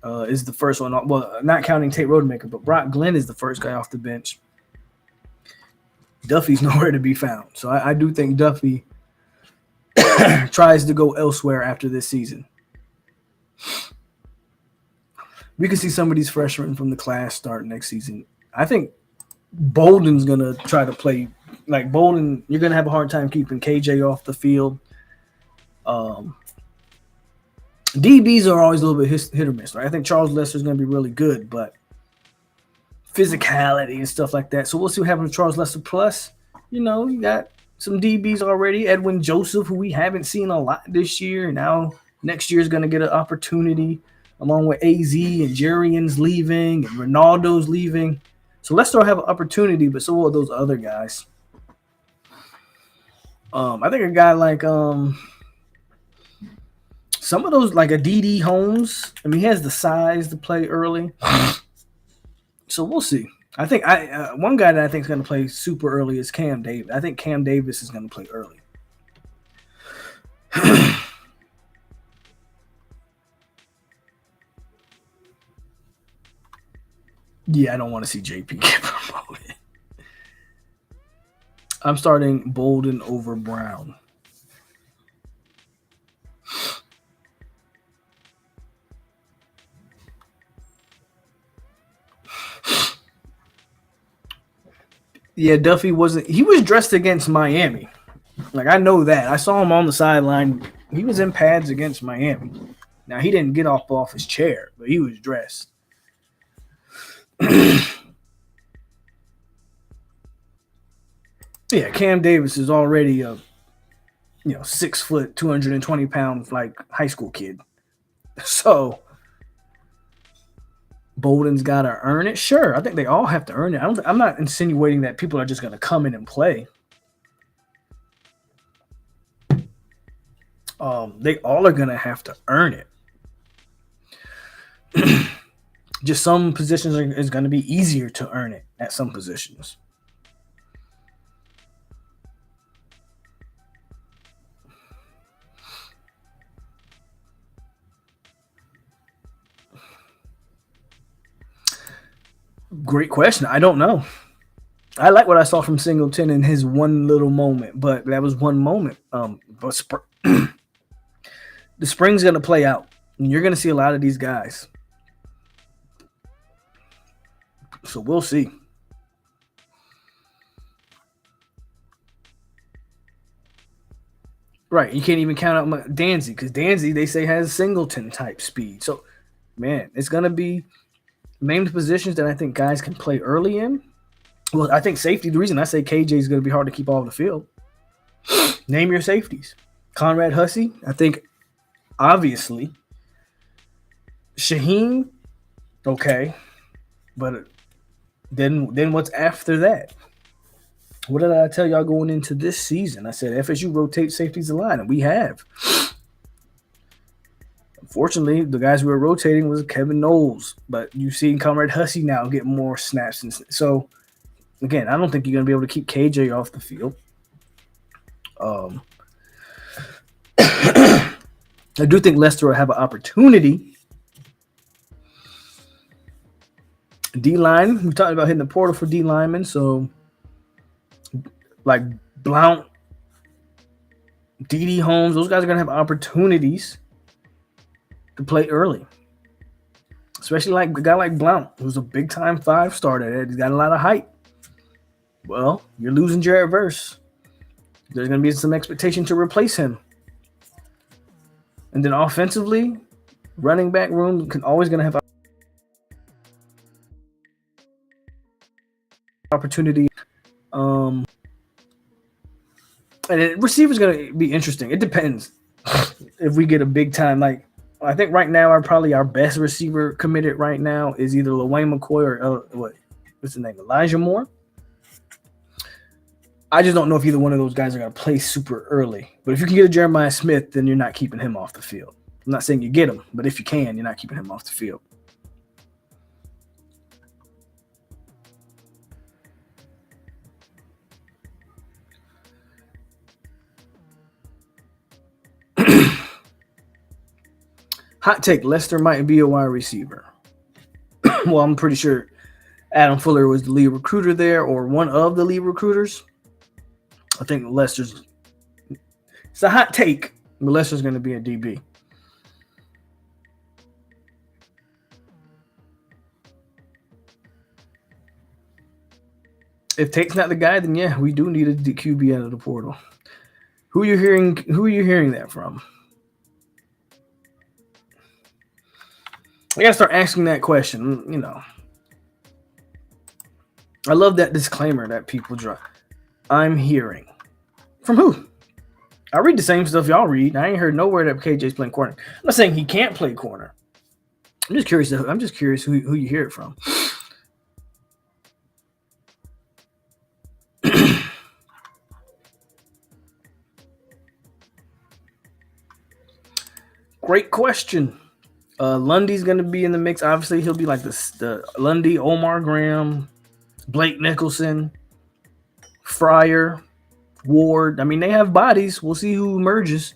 is the first one. Well, not counting Tate Rodemaker, but Brock Glenn is the first guy off the bench. Duffy's nowhere to be found. So I do think Duffy tries to go elsewhere after this season. We can see some of these freshmen from the class start next season. I think Bolden's gonna try to play like Bolden. You're gonna have a hard time keeping KJ off the field. DBs are always a little bit hit or miss, right? I think Charles Lester's gonna be really good, but physicality and stuff like that. So we'll see what happens with Charles Lester. Plus, you got some DBs already. Edwin Joseph, who we haven't seen a lot this year. Now next year is gonna get an opportunity, along with AZ and Jarian's leaving and Ronaldo's leaving. So Leicester will have an opportunity, but so will those other guys. I think a guy like some of those, like a DD Holmes. I mean, he has the size to play early. So we'll see. I think one guy that I think is going to play super early is Cam Davis. I think Cam Davis is going to play early. Yeah, I don't want to see JP get promoted. I'm starting Bolden over Brown. Yeah, Duffy he was dressed against Miami. Like, I know that. I saw him on the sideline. He was in pads against Miami. Now, he didn't get off his chair, but he was dressed. Yeah, Cam Davis is already a 6 foot, 220 pound like high school kid. So Bolden's got to earn it. Sure, I think they all have to earn it. I'm not insinuating that people are just going to come in and play. They all are going to have to earn it. Just some positions is going to be easier to earn it at some positions. Great question. I don't know. I like what I saw from Singleton in his one little moment, but that was one moment. But the spring's going to play out, and you're going to see a lot of these guys. So we'll see. Right. You can't even count out Danzy, because Danzy, they say, has Singleton type speed. So, man, it's going to be named positions that I think guys can play early in. Well, I think safety, the reason I say KJ is going to be hard to keep off the field. Name your safeties. Conrad Hussey, I think, obviously. Shaheen, okay. But then what's after that? What did I tell y'all going into this season? I said FSU rotates safeties a lot, and we have. Unfortunately, the guys we were rotating was Kevin Knowles, but you've seen Conrad Hussey now get more snaps. And so, again, I don't think you're going to be able to keep KJ off the field. I do think Leicester will have an opportunity. D-line, we talked about hitting the portal for D linemen, so like Blount, DD Holmes, those guys are going to have opportunities to play early. Especially like a guy like Blount, who's a big-time 5-star. He's got a lot of hype. Well, you're losing Jared Verse. There's going to be some expectation to replace him. And then offensively, running back room always going to have opportunity. And receiver's going to be interesting. It depends if we get a big time. Like, I think right now, our best receiver committed right now is either LaWayne McCoy or what's the name? Elijah Moore. I just don't know if either one of those guys are going to play super early. But if you can get a Jeremiah Smith, then you're not keeping him off the field. I'm not saying you get him, but if you can, you're not keeping him off the field. Hot take, Leicester might be a wide receiver. Well, I'm pretty sure Adam Fuller was the lead recruiter there, or one of the lead recruiters. I think Leicester's – it's a hot take, but Leicester's going to be a DB. If Tate's not the guy, then yeah, we do need a QB out of the portal. Who are you hearing that from? I gotta start asking that question. You know, I love that disclaimer that people drop. I'm hearing from who? I read the same stuff y'all read. I ain't heard nowhere that KJ's playing corner. I'm not saying he can't play corner. I'm just curious who you hear it from. Great question. Lundy's going to be in the mix. Obviously, he'll be like the Lundy, Omar Graham, Blake Nicholson, Fryer, Ward. I mean, they have bodies. We'll see who emerges.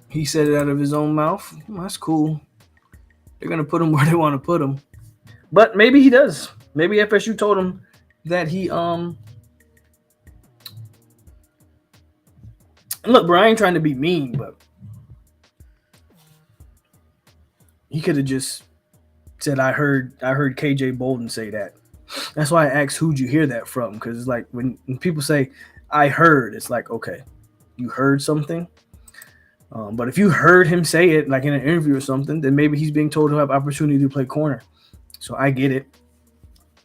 He said it out of his own mouth. Well, that's cool. They're going to put him where they want to put him. But maybe he does. Maybe FSU told him that he look, bro, I ain't trying to be mean, but he could have just said, I heard KJ Bolden say that. That's why I asked who'd you hear that from? Because it's like when people say, I heard, it's like, okay, you heard something. But if you heard him say it, like in an interview or something, then maybe he's being told to have opportunity to play corner. So I get it.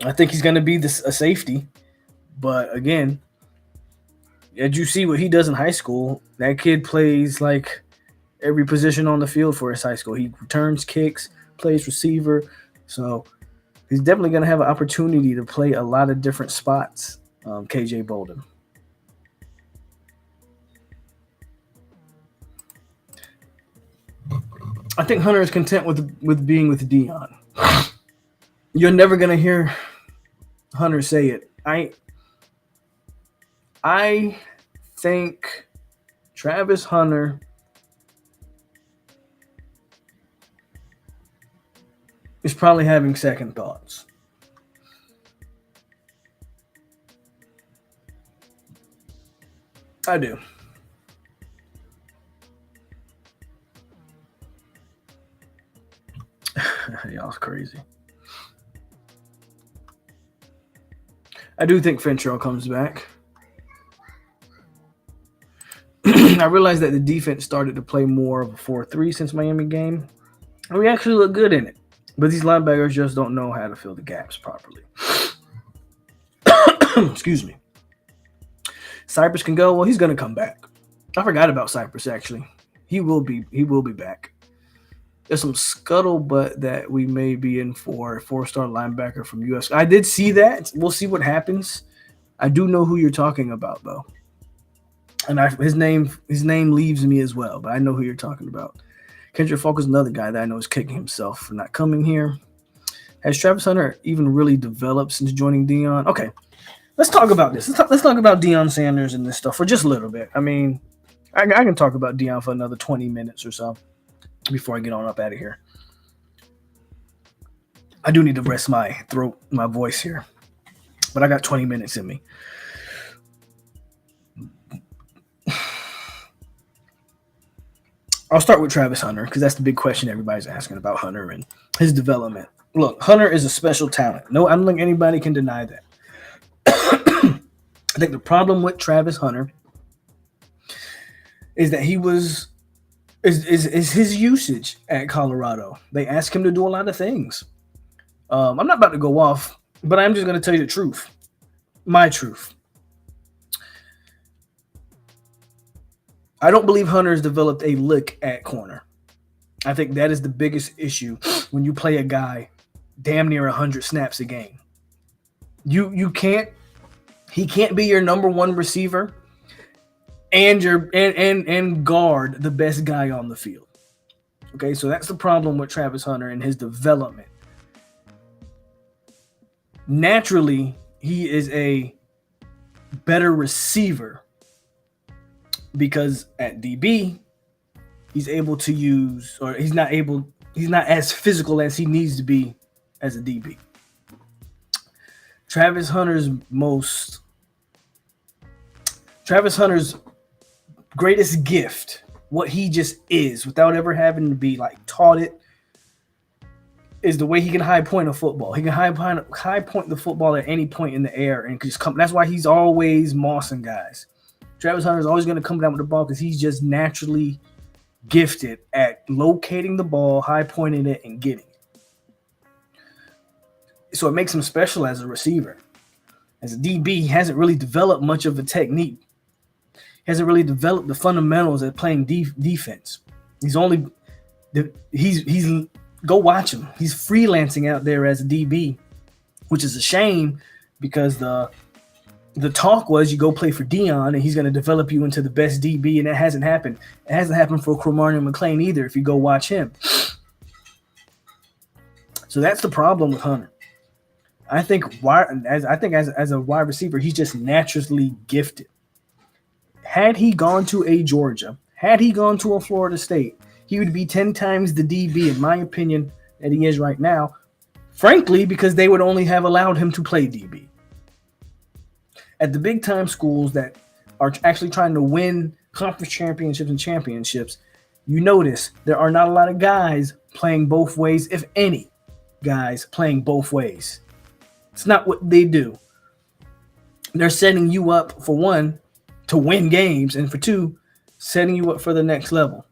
I think he's going to be a safety. But again, as you see what he does in high school, that kid plays like every position on the field for his high school. He returns kicks, plays receiver. So he's definitely going to have an opportunity to play a lot of different spots, KJ Bolden. I think Hunter is content with being with Deion. You're never gonna hear Hunter say it. I think Travis Hunter is probably having second thoughts. I do. Y'all's crazy. I do think Finchero comes back. I realized that the defense started to play more of a 4-3 since Miami game. And we actually look good in it. But these linebackers just don't know how to fill the gaps properly. Excuse me. Cypress can go. Well, he's going to come back. I forgot about Cypress, actually. He will be back. There's some scuttlebutt that we may be in for a 4-star linebacker from US. I did see that. We'll see what happens. I do know who you're talking about, though. And his name leaves me as well, but I know who you're talking about. Kendrick Falk is another guy that I know is kicking himself for not coming here. Has Travis Hunter even really developed since joining Deion? Okay, let's talk about this. Let's talk about Deion Sanders and this stuff for just a little bit. I mean, I can talk about Deion for another 20 minutes or so before I get on up out of here. I do need to rest my voice here, but I got 20 minutes in me. I'll start with Travis Hunter because that's the big question everybody's asking about Hunter and his development. Look, Hunter is a special talent. No, I don't think anybody can deny that. I think the problem with Travis Hunter is that is his usage at Colorado. They ask him to do a lot of things. I'm not about to go off, but I'm just going to tell you the truth. My truth. I don't believe Hunter has developed a lick at corner. I think that is the biggest issue when you play a guy damn near 100 snaps a game. He can't be your number one receiver and guard the best guy on the field. Okay, so that's the problem with Travis Hunter and his development. Naturally, he is a better receiver because at DB, he's able to use, or he's not as physical as he needs to be as a DB. Travis Hunter's most Travis Hunter's greatest gift, what he just is, without ever having to be like taught it, is the way he can high point a football. He can high point the football at any point in the air and just come. That's why he's always mossing guys. Travis Hunter is always going to come down with the ball because he's just naturally gifted at locating the ball, high pointing it, and getting it. So it makes him special as a receiver. As a DB, he hasn't really developed much of a technique. He hasn't really developed the fundamentals at playing defense. He's go watch him. He's freelancing out there as a DB, which is a shame because the talk was you go play for Dion and he's going to develop you into the best DB, and that hasn't happened. It hasn't happened for Cromartie McClain either if you go watch him. So that's the problem with Hunter. I think as a wide receiver, he's just naturally gifted. Had he gone to a Georgia, had he gone to a Florida State, he would be 10 times the DB, in my opinion, that he is right now, frankly, because they would only have allowed him to play DB. At the big-time schools that are actually trying to win conference championships, you notice there are not a lot of guys playing both ways, if any guys playing both ways. It's not what they do. They're setting you up, for one, to win games, and for two, setting you up for the next level.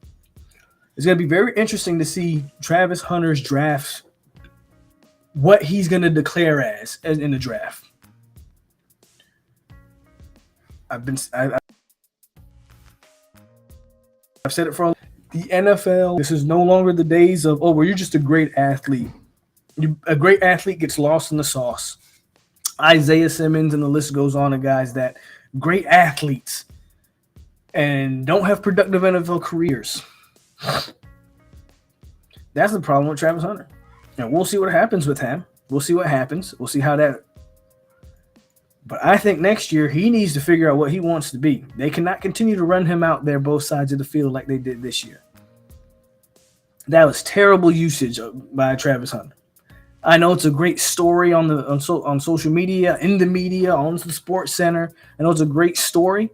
It's going to be very interesting to see Travis Hunter's drafts, what he's going to declare as in the draft. I've said it for the NFL. This is no longer the days of, well, you're just a great athlete. A great athlete gets lost in the sauce. Isaiah Simmons and the list goes on of guys that great athletes and don't have productive NFL careers. That's the problem with Travis Hunter. And we'll see what happens with him. We'll see what happens. We'll see how that. But I think next year he needs to figure out what he wants to be. They cannot continue to run him out there both sides of the field like they did this year. That was terrible usage by Travis Hunter. I know it's a great story on social media, in the media, on the Sports Center. I know it's a great story,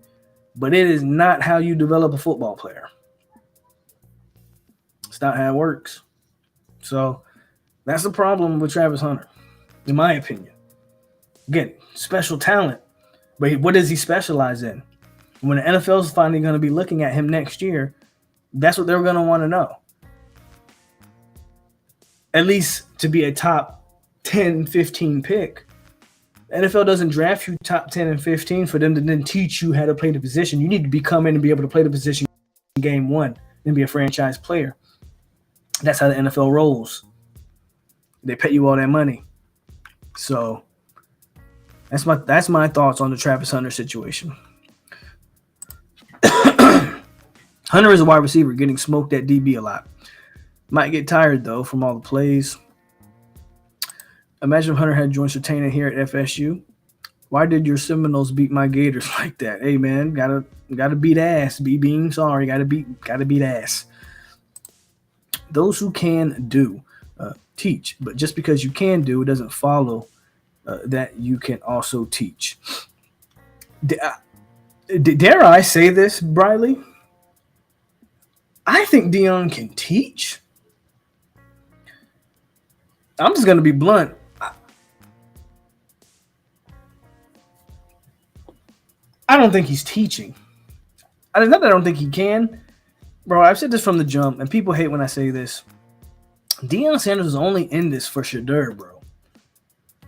but it is not how you develop a football player. It's not how it works. So that's the problem with Travis Hunter, in my opinion. Again, special talent, but what does he specialize in? When the NFL is finally going to be looking at him next year, that's what they're going to want to know. At least to be a top 10, 15 pick. The NFL doesn't draft you top 10 and 15 for them to then teach you how to play the position. You need to come in and be able to play the position in game one and be a franchise player. That's how the NFL rolls. They pay you all that money. So that's my thoughts on the Travis Hunter situation. Hunter is a wide receiver getting smoked at DB a lot. Might get tired, though, from all the plays. Imagine if Hunter had joined Sertana here at FSU. Why did your Seminoles beat my Gators like that? Hey, man, gotta beat ass. Being sorry, gotta beat ass. Those who can do teach, but just because you can do, it doesn't follow that you can also teach. Dare I say this, Briley? I think Dion can teach. I'm just going to be blunt. I don't think he's teaching. It's not that I don't think he can. Bro, I've said this from the jump, and people hate when I say this. Deion Sanders is only in this for Shedeur, bro.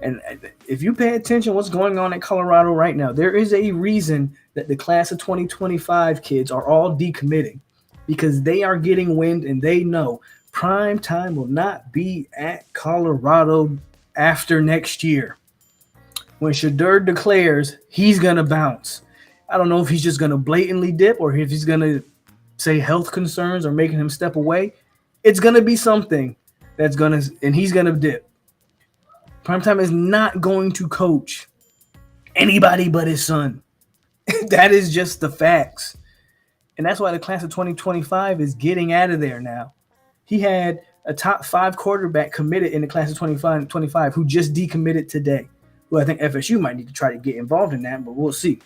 And if you pay attention what's going on in Colorado right now, there is a reason that the class of 2025 kids are all decommitting, because they are getting wind and they know prime time will not be at Colorado after next year. When Shedeur declares he's going to bounce, I don't know if he's just going to blatantly dip or if he's going to say health concerns or making him step away. It's going to be something that's going to – and he's going to dip. Primetime is not going to coach anybody but his son. That is just the facts. And that's why the class of 2025 is getting out of there now. He had a top 5 quarterback committed in the class of 25 who just decommitted today, who I think FSU might need to try to get involved in that, but we'll see.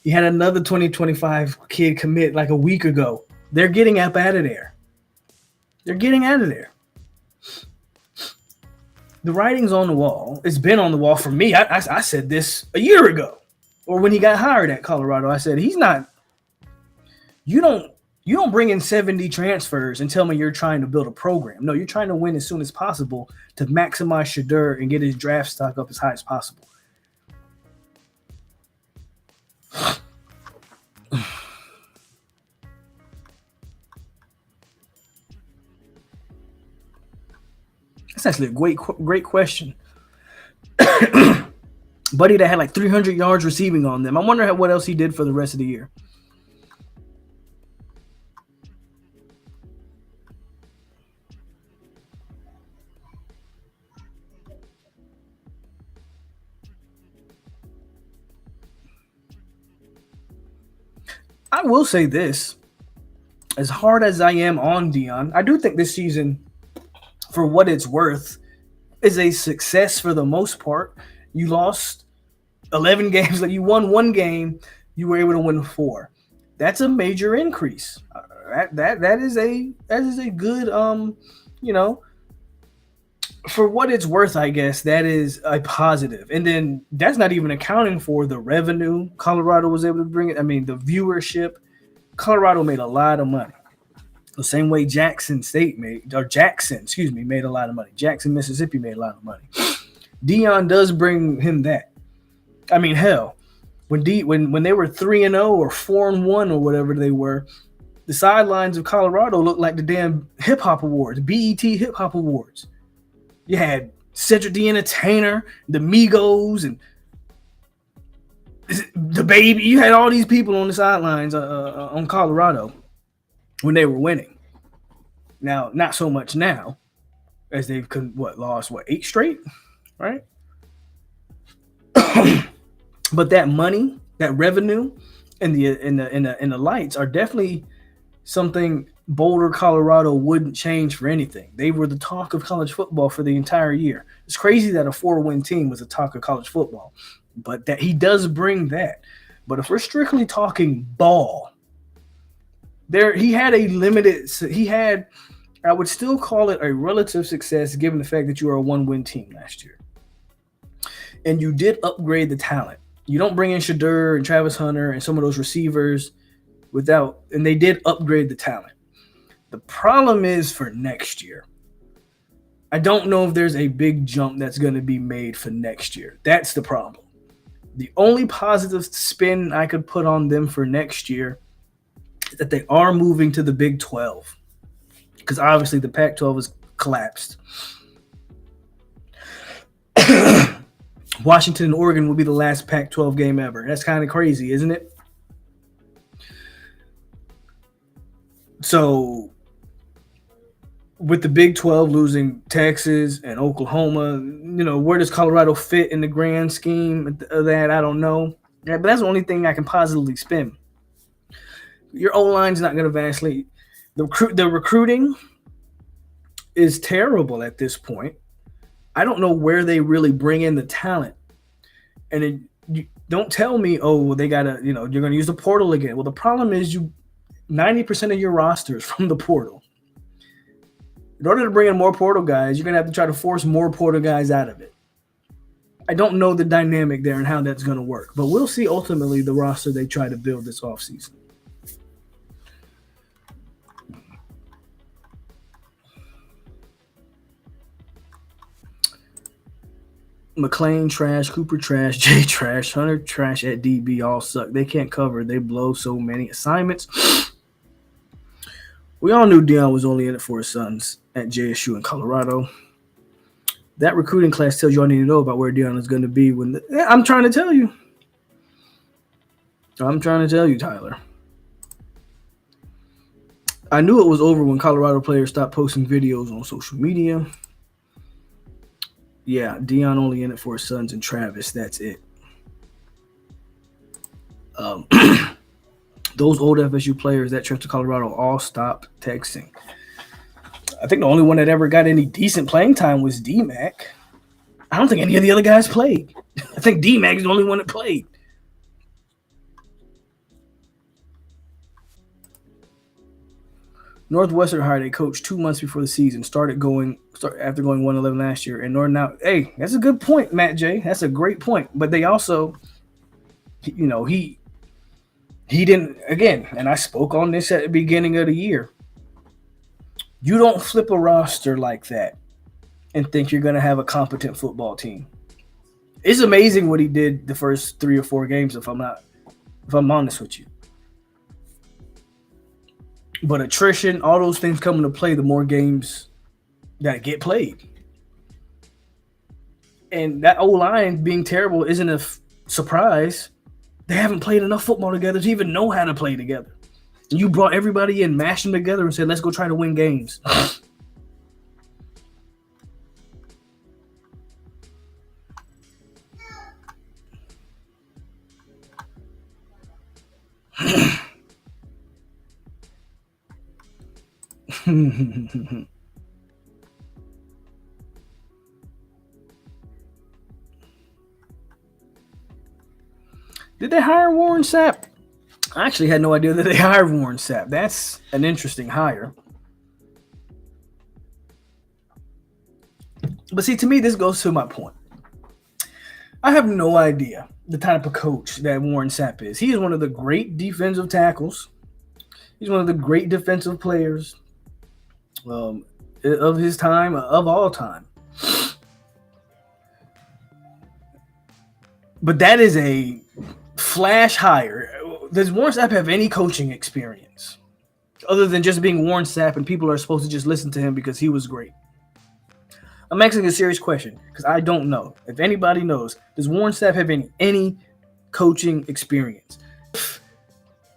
He had another 2025 kid commit like a week ago. They're getting up out of there. They're getting out of there. The writing's on the wall. It's been on the wall for me. I said this a year ago, or when he got hired at Colorado. I said he's not. You don't bring in 70 transfers and tell me you're trying to build a program. No, you're trying to win as soon as possible to maximize Shedeur and get his draft stock up as high as possible. That's actually a great question. Buddy that had like 300 yards receiving on them. I wonder what else he did for the rest of the year. I will say this. As hard as I am on Deion, I do think this season, for what it's worth, is a success for the most part. You lost 11 games. Like you won one game, you were able to win 4. That's a major increase. That is a good for what it's worth, I guess that is a positive. And then that's not even accounting for the revenue Colorado was able to bring it. I mean, the viewership. Colorado made a lot of money. The same way Jackson, made a lot of money. Jackson, Mississippi made a lot of money. Deion does bring him that. I mean, hell, when they were 3-0 or 4-1 or whatever they were, the sidelines of Colorado looked like the damn hip hop awards, BET hip hop awards. You had Cedric the Entertainer, the Migos, and the Baby. You had all these people on the sidelines on Colorado when they were winning. Now, not so much now, as they've lost 8 straight, right? But that money, that revenue, and the lights are definitely something Boulder, Colorado wouldn't change for anything. They were the talk of college football for the entire year. It's crazy that a 4-win team was the talk of college football, but that he does bring that. But if we're strictly talking ball, he had, I would still call it a relative success given the fact that you were a 1-win team last year. And you did upgrade the talent. You don't bring in Shedeur and Travis Hunter and some of those receivers and they did upgrade the talent. The problem is for next year. I don't know if there's a big jump that's going to be made for next year. That's the problem. The only positive spin I could put on them for next year is that they are moving to the Big 12. Because obviously the Pac-12 has collapsed. Washington and Oregon will be the last Pac-12 game ever. That's kind of crazy, isn't it? So with the Big 12 losing Texas and Oklahoma, where does Colorado fit in the grand scheme of that? I don't know. Yeah, but that's the only thing I can positively spin. Your O-line's not going to vastly – the recruiting is terrible at this point. I don't know where they really bring in the talent. And you don't tell me, they got to – you're going to use the portal again. Well, the problem is 90% of your roster is from the portal. In order to bring in more portal guys, you're going to have to try to force more portal guys out of it. I don't know the dynamic there and how that's going to work. But we'll see ultimately the roster they try to build this offseason. McLean trash, Cooper trash, Jay trash, Hunter trash at DB all suck. They can't cover. They blow so many assignments. We all knew Deion was only in it for his sons at JSU in Colorado. That recruiting class tells you all need to know about where Deion is going to be I'm trying to tell you. Tyler. I knew it was over when Colorado players stopped posting videos on social media. Yeah, Deion only in it for his sons and Travis. That's it. Those old FSU players that trip to Colorado all stopped texting. I think the only one that ever got any decent playing time was D-Mac. I don't think any of the other guys played. I think D-Mac is the only one that played. Northwestern hired a coach 2 months before the season after going 1-11 last year. And North now, hey, that's a good point, Matt J. That's a great point. But they also, he didn't, again, and I spoke on this at the beginning of the year. You don't flip a roster like that and think you're going to have a competent football team. It's amazing what he did the first 3 or 4 games, if I'm honest with you. But attrition, all those things come into play the more games that get played. And that O-line being terrible isn't a surprise. They haven't played enough football together to even know how to play together. And you brought everybody in, mashed them together, and said, let's go try to win games. Did they hire Warren Sapp? I actually had no idea that they hired Warren Sapp. That's an interesting hire. But see, to me, this goes to my point. I have no idea the type of coach that Warren Sapp is. He is one of the great defensive tackles. He's one of the great defensive players of his time, of all time. But that is a flash hire. Does Warren Sapp have any coaching experience other than just being Warren Sapp and people are supposed to just listen to him because he was great? I'm asking a serious question because I don't know. If anybody knows, does Warren Sapp have any coaching experience?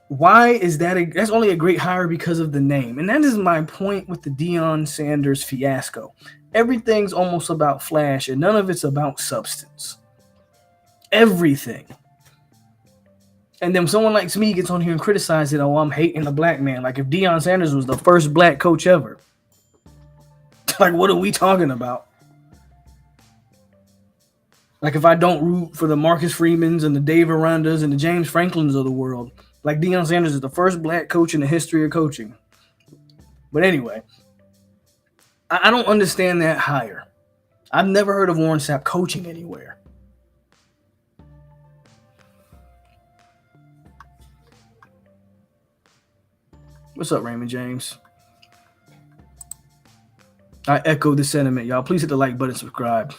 Why is that? That's only a great hire because of the name. And that is my point with the Deion Sanders fiasco. Everything's almost about flash and none of it's about substance. Everything. And then someone like me gets on here and criticizes it. Oh, I'm hating a black man. Like if Deion Sanders was the first black coach ever. Like, what are we talking about? Like if I don't root for the Marcus Freemans and the Dave Arandas and the James Franklins of the world. Like Deion Sanders is the first black coach in the history of coaching. But anyway, I don't understand that hire. I've never heard of Warren Sapp coaching anywhere. What's up, Raymond James? I echo the sentiment, y'all. Please hit the like button, subscribe.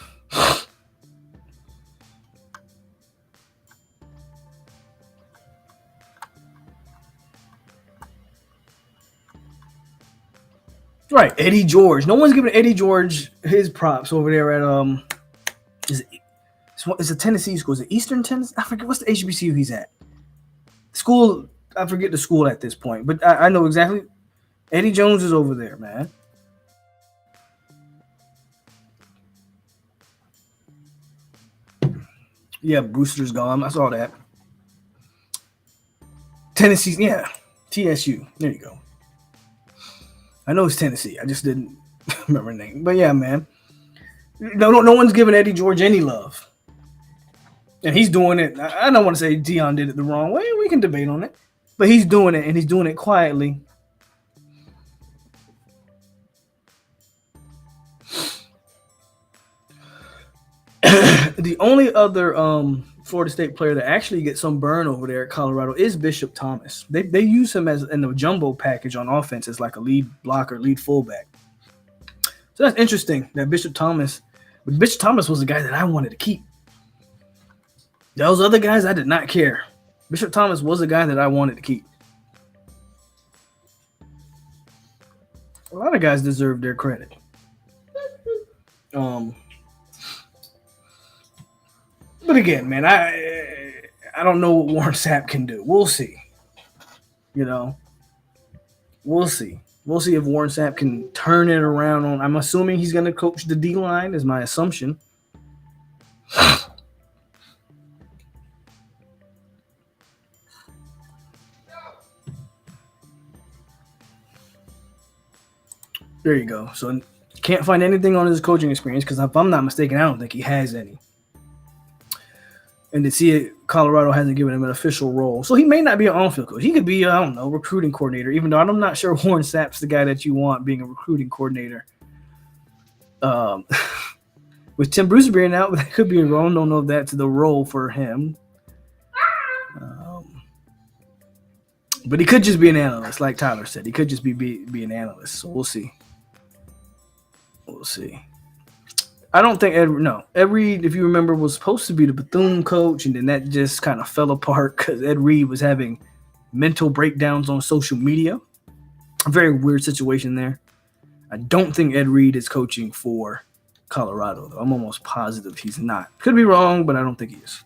Right, Eddie George. No one's giving Eddie George his props over there at it's a Tennessee school. Is it Eastern Tennessee? I forget what's the HBCU he's at. School, I forget the school at this point, but I know exactly. Eddie Jones is over there, man. Yeah, Brewster's gone. I saw that. Tennessee, yeah, TSU. There you go. I know it's Tennessee. I just didn't remember the name. But yeah, man. No one's giving Eddie George any love. And he's doing it. I don't want to say Deion did it the wrong way. We can debate on it. But he's doing it, and he's doing it quietly. The only other Florida State player that actually gets some burn over there at Colorado is Bishop Thomas. They use him as in the jumbo package on offense as like a lead blocker, lead fullback. So that's interesting that Bishop Thomas was the guy that I wanted to keep. Those other guys, I did not care. Bishop Thomas was the guy that I wanted to keep. A lot of guys deserve their credit. But again, man, I don't know what Warren Sapp can do. We'll see. We'll see. We'll see if Warren Sapp can turn it around. I'm assuming he's going to coach the D-line, is my assumption. There you go. So can't find anything on his coaching experience because if I'm not mistaken, I don't think he has any. And to see it Colorado hasn't given him an official role. So he may not be an on-field coach. He could be, I don't know, recruiting coordinator, even though I'm not sure Warren Sapp's the guy that you want being a recruiting coordinator. With Tim Bruce being out, that could be wrong. Don't know if that's the role for him. But he could just be an analyst, like Tyler said. He could just be an analyst. So we'll see. We'll see. I don't think Ed Reed, if you remember, was supposed to be the Bethune coach, and then that just kind of fell apart because Ed Reed was having mental breakdowns on social media. A very weird situation there. I don't think Ed Reed is coaching for Colorado, though. I'm almost positive he's not. Could be wrong, but I don't think he is.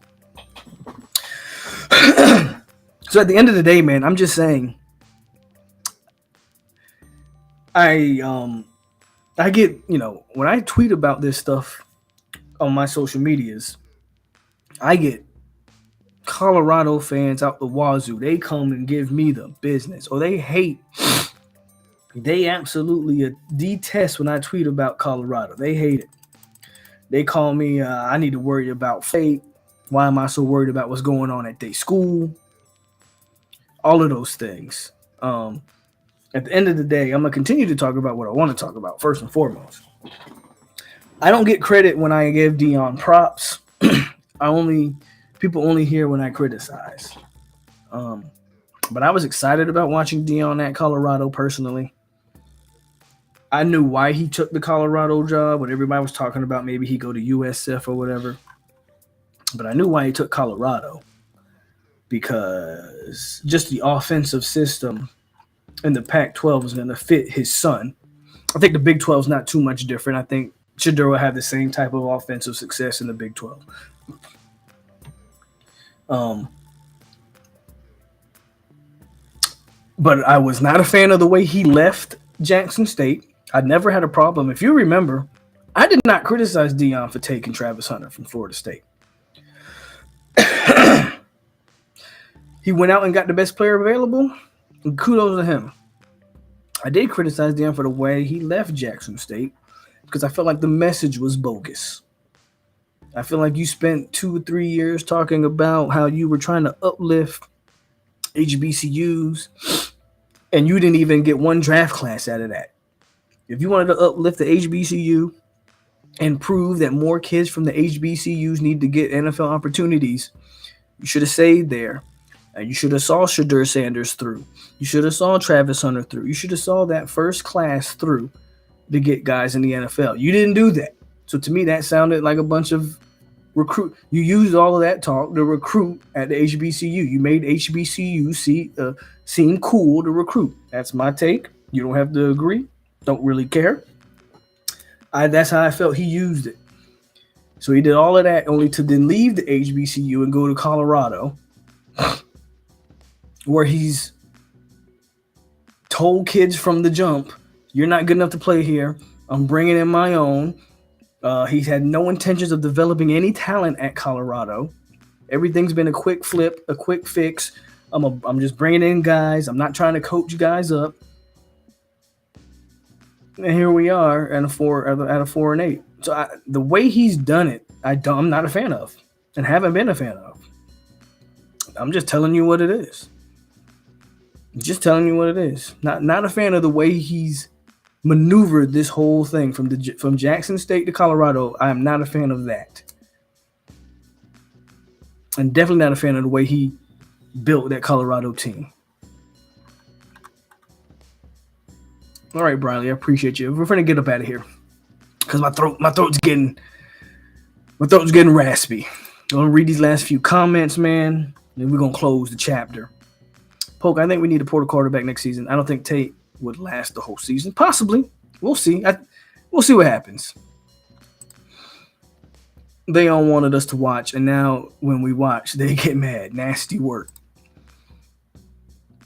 So at the end of the day, man, I'm just saying, I get, when I tweet about this stuff on my social medias, I get Colorado fans out the wazoo. They come and give me the business, or they hate. They absolutely detest when I tweet about Colorado. They hate it. They call me, I need to worry about fate. Why am I so worried about what's going on at their school? All of those things. At the end of the day, I'm going to continue to talk about what I want to talk about, first and foremost. I don't get credit when I give Dion props. People only hear when I criticize. But I was excited about watching Dion at Colorado personally. I knew why he took the Colorado job when everybody was talking about maybe he go to USF or whatever. But I knew why he took Colorado, because just the offensive system in the Pac-12 was going to fit his son. I think the Big 12 is not too much different. I think Shedeur will have the same type of offensive success in the Big 12. But I was not a fan of the way he left Jackson State. I never had a problem. If you remember, I did not criticize Dion for taking Travis Hunter from Florida State. He went out and got the best player available, and kudos to him. I did criticize Dion for the way he left Jackson State because I felt like the message was bogus. I feel like you spent 2 or 3 years talking about how you were trying to uplift HBCUs, and you didn't even get one draft class out of that. If you wanted to uplift the HBCU and prove that more kids from the HBCUs need to get NFL opportunities, you should have stayed there. And you should have saw Shedeur Sanders through. You should have saw Travis Hunter through. You should have saw that first class through to get guys in the NFL. You didn't do that. So to me, that sounded like a bunch of recruit. You used all of that talk to recruit at the HBCU. You made HBCU seem cool to recruit. That's my take. You don't have to agree. Don't really care. That's how I felt he used it. So he did all of that only to then leave the HBCU and go to Colorado, where he's told kids from the jump, you're not good enough to play here. I'm bringing in my own. He's had no intentions of developing any talent at Colorado. Everything's been a quick flip, a quick fix. I'm just bringing in guys. I'm not trying to coach guys up. And here we are at a 4-8. So the way he's done it, I'm not a fan of, and haven't been a fan of. I'm just telling you what it is. Just telling you what it is. Not a fan of the way he's maneuvered this whole thing from Jackson State to Colorado. I am not a fan of that. And definitely not a fan of the way he built that Colorado team. All right, Briley, I appreciate you. We're going to get up out of here because my throat's getting raspy. I'm going to read these last few comments, man, and we're going to close the chapter. Polk, I think we need to port a quarterback next season. I don't think Tate would last the whole season. Possibly. We'll see. We'll see what happens. They all wanted us to watch, and now when we watch, they get mad. Nasty work.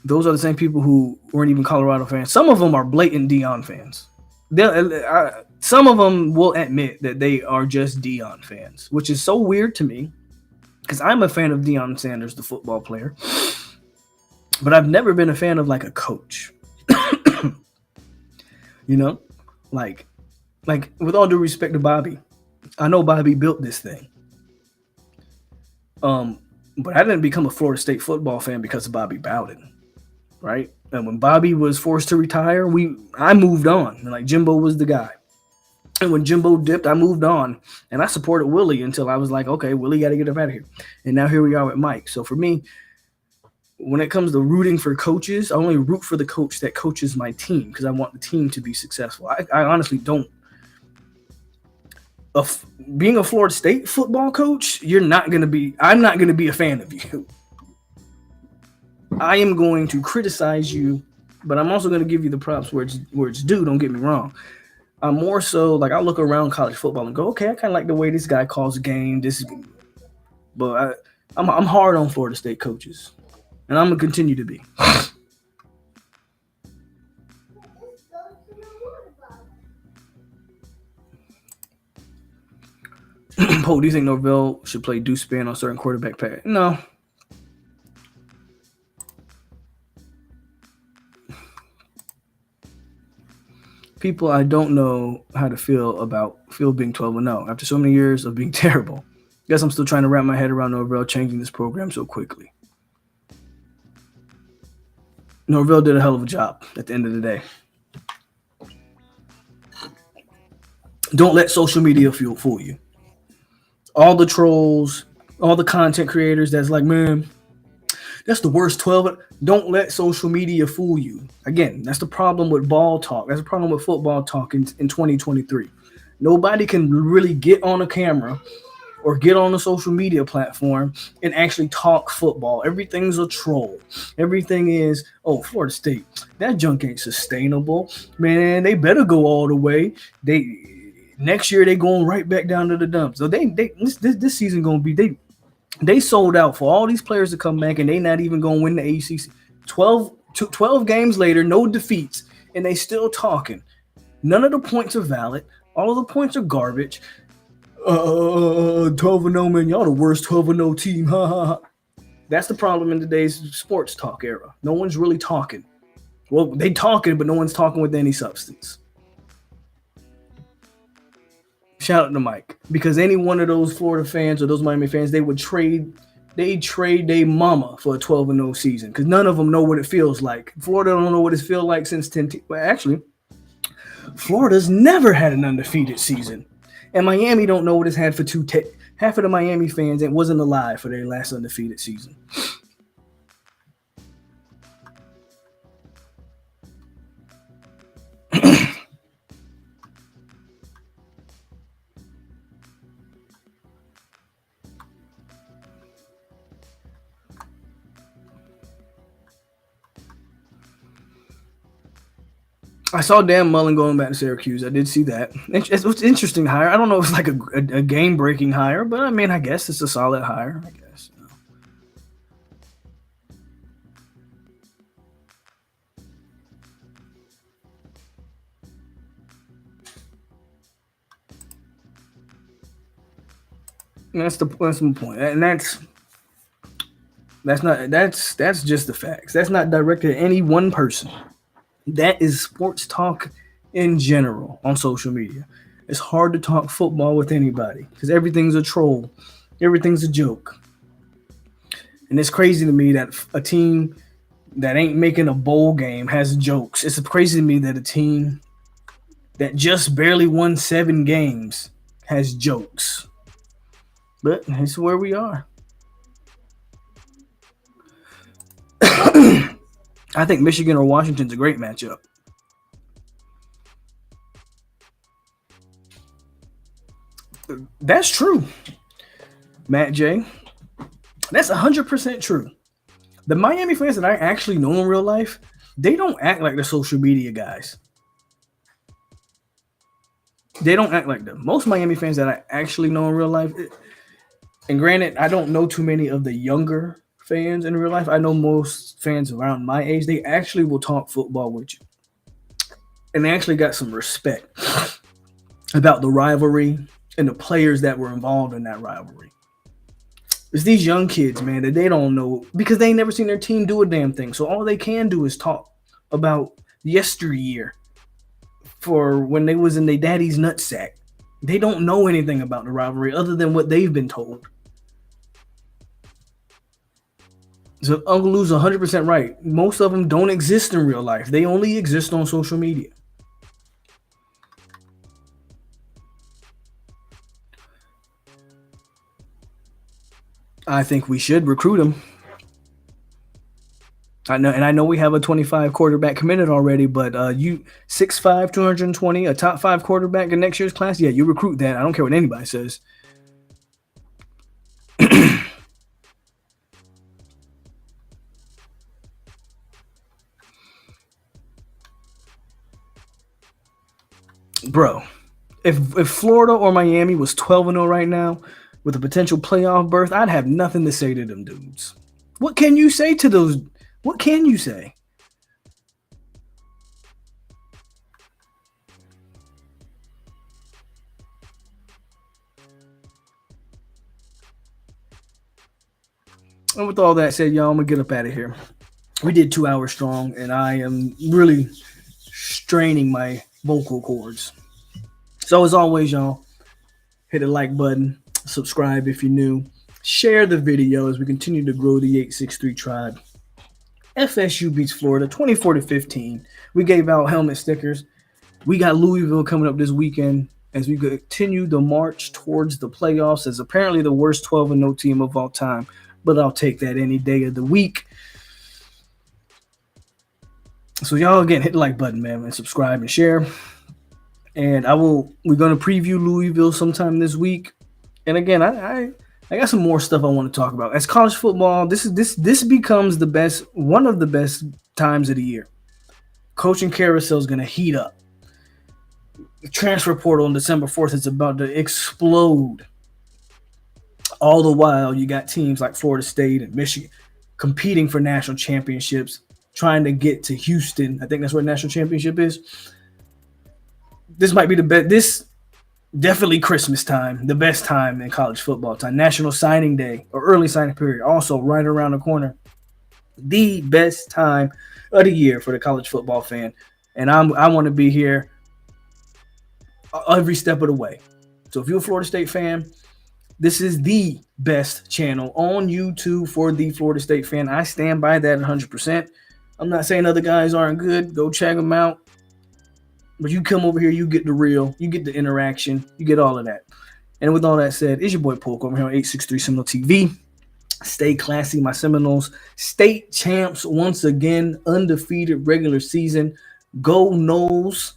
Those are the same people who weren't even Colorado fans. Some of them are blatant Dion fans. Some of them will admit that they are just Dion fans, which is so weird to me because I'm a fan of Deion Sanders, the football player. But I've never been a fan of like a coach. You know? Like with all due respect to Bobby, I know Bobby built this thing. But I didn't become a Florida State football fan because of Bobby Bowden, right? And when Bobby was forced to retire, I moved on. Like Jimbo was the guy. And when Jimbo dipped, I moved on. And I supported Willie until I was like, okay, Willie got to get up out of here. And now here we are with Mike. So for me, when it comes to rooting for coaches, I only root for the coach that coaches my team because I want the team to be successful. I honestly don't. Being a Florida State football coach, I'm not going to be a fan of you. I am going to criticize you, but I'm also going to give you the props where it's due. Don't get me wrong. I'm more so like I look around college football and go, okay, I kind of like the way this guy calls the game. But I'm hard on Florida State coaches, and I'm gonna continue to be. Poe, do you think Norvell should play deuce span on certain quarterback pass? No. People, I don't know how to feel being 12-0 after so many years of being terrible. Guess I'm still trying to wrap my head around Norvell changing this program so quickly. Norvell did a hell of a job at the end of the day. Don't let social media fool you. All the trolls, all the content creators that's like, man, that's the worst 12. Don't let social media fool you. Again, that's the problem with ball talk. That's the problem with football talk in 2023. Nobody can really get on a camera or get on a social media platform and actually talk football. Everything's a troll. Everything is, Florida State, that junk ain't sustainable. Man, they better go all the way. Next year they going right back down to the dumps. So this season gonna be they sold out for all these players to come back, and they not even gonna win the ACC. 12 games later, no defeats, and they still talking. None of the points are valid. All of the points are garbage. 12-0, man, y'all the worst 12-0 team. Ha ha ha. That's the problem in today's sports talk era. No one's really talking. Well, they talking, but no one's talking with any substance. Shout out to Mike, because any one of those Florida fans or those Miami fans, they'd trade their mama for a 12-0 season because none of them know what it feels like. Florida don't know what it feels like since 10. Well, actually, Florida's never had an undefeated season, and Miami don't know what it's had for half of the Miami fans that wasn't alive for their last undefeated season. I saw Dan Mullen going back to Syracuse. I did see that. It's an interesting hire. I don't know if it's like a game-breaking hire, but I mean, I guess it's a solid hire, I guess. And that's the point. And that's just the facts. That's not directed at any one person. That is sports talk in general on social media. It's hard to talk football with anybody because everything's a troll. Everything's a joke. And it's crazy to me that a team that ain't making a bowl game has jokes. It's crazy to me that a team that just barely won 7 games has jokes. But it's where we are. I think Michigan or Washington's a great matchup. That's true, Matt J. That's 100% true. The Miami fans that I actually know in real life, they don't act like the social media guys. They don't act like them. Most Miami fans that I actually know in real life, and granted, I don't know too many of the younger fans in real life. I know most fans around my age, they actually will talk football with you. And they actually got some respect about the rivalry and the players that were involved in that rivalry. It's these young kids, man, that they don't know because they ain't never seen their team do a damn thing. So all they can do is talk about yesteryear for when they was in their daddy's nutsack. They don't know anything about the rivalry other than what they've been told. So Uncle Lou's 100% right. Most of them don't exist in real life. They only exist on social media. I think we should recruit him. I know we have a 25 quarterback committed already, but you 6'5", 220, a top 5 quarterback in next year's class, yeah, you recruit that. I don't care what anybody says. Bro, if Florida or Miami was 12-0 right now with a potential playoff berth, I'd have nothing to say to them dudes. What can you say to those? What can you say? And with all that said, y'all, I'm going to get up out of here. We did 2 hours strong, and I am really straining my vocal cords. So as always, y'all, hit the like button, subscribe if you're new, share the video as we continue to grow the 863 tribe. FSU beats Florida 24-15. We gave out helmet stickers. We got Louisville coming up this weekend as we continue the march towards the playoffs as apparently the worst 12-0 team of all time. But I'll take that any day of the week. So y'all, again, hit the like button, man, and subscribe and share. And we're going to preview Louisville sometime this week. And again, I got some more stuff I want to talk about. As college football, this becomes one of the best times of the year. Coaching carousel is going to heat up. The transfer portal on December 4th is about to explode. All the while, you got teams like Florida State and Michigan competing for national championships, trying to get to Houston. I think that's where the national championship is. This might be the best. This definitely Christmas time, the best time in college football time. National Signing Day or early signing period, also right around the corner. The best time of the year for the college football fan, and I want to be here every step of the way. So if you're a Florida State fan, this is the best channel on YouTube for the Florida State fan. I stand by that 100%. I'm not saying other guys aren't good. Go check them out. But you come over here, you get the real, you get the interaction, you get all of that. And with all that said, it's your boy POLK over here on 863 Seminole TV. Stay classy, my Seminoles. State champs once again, undefeated regular season. Go Noles.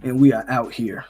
And we are out here.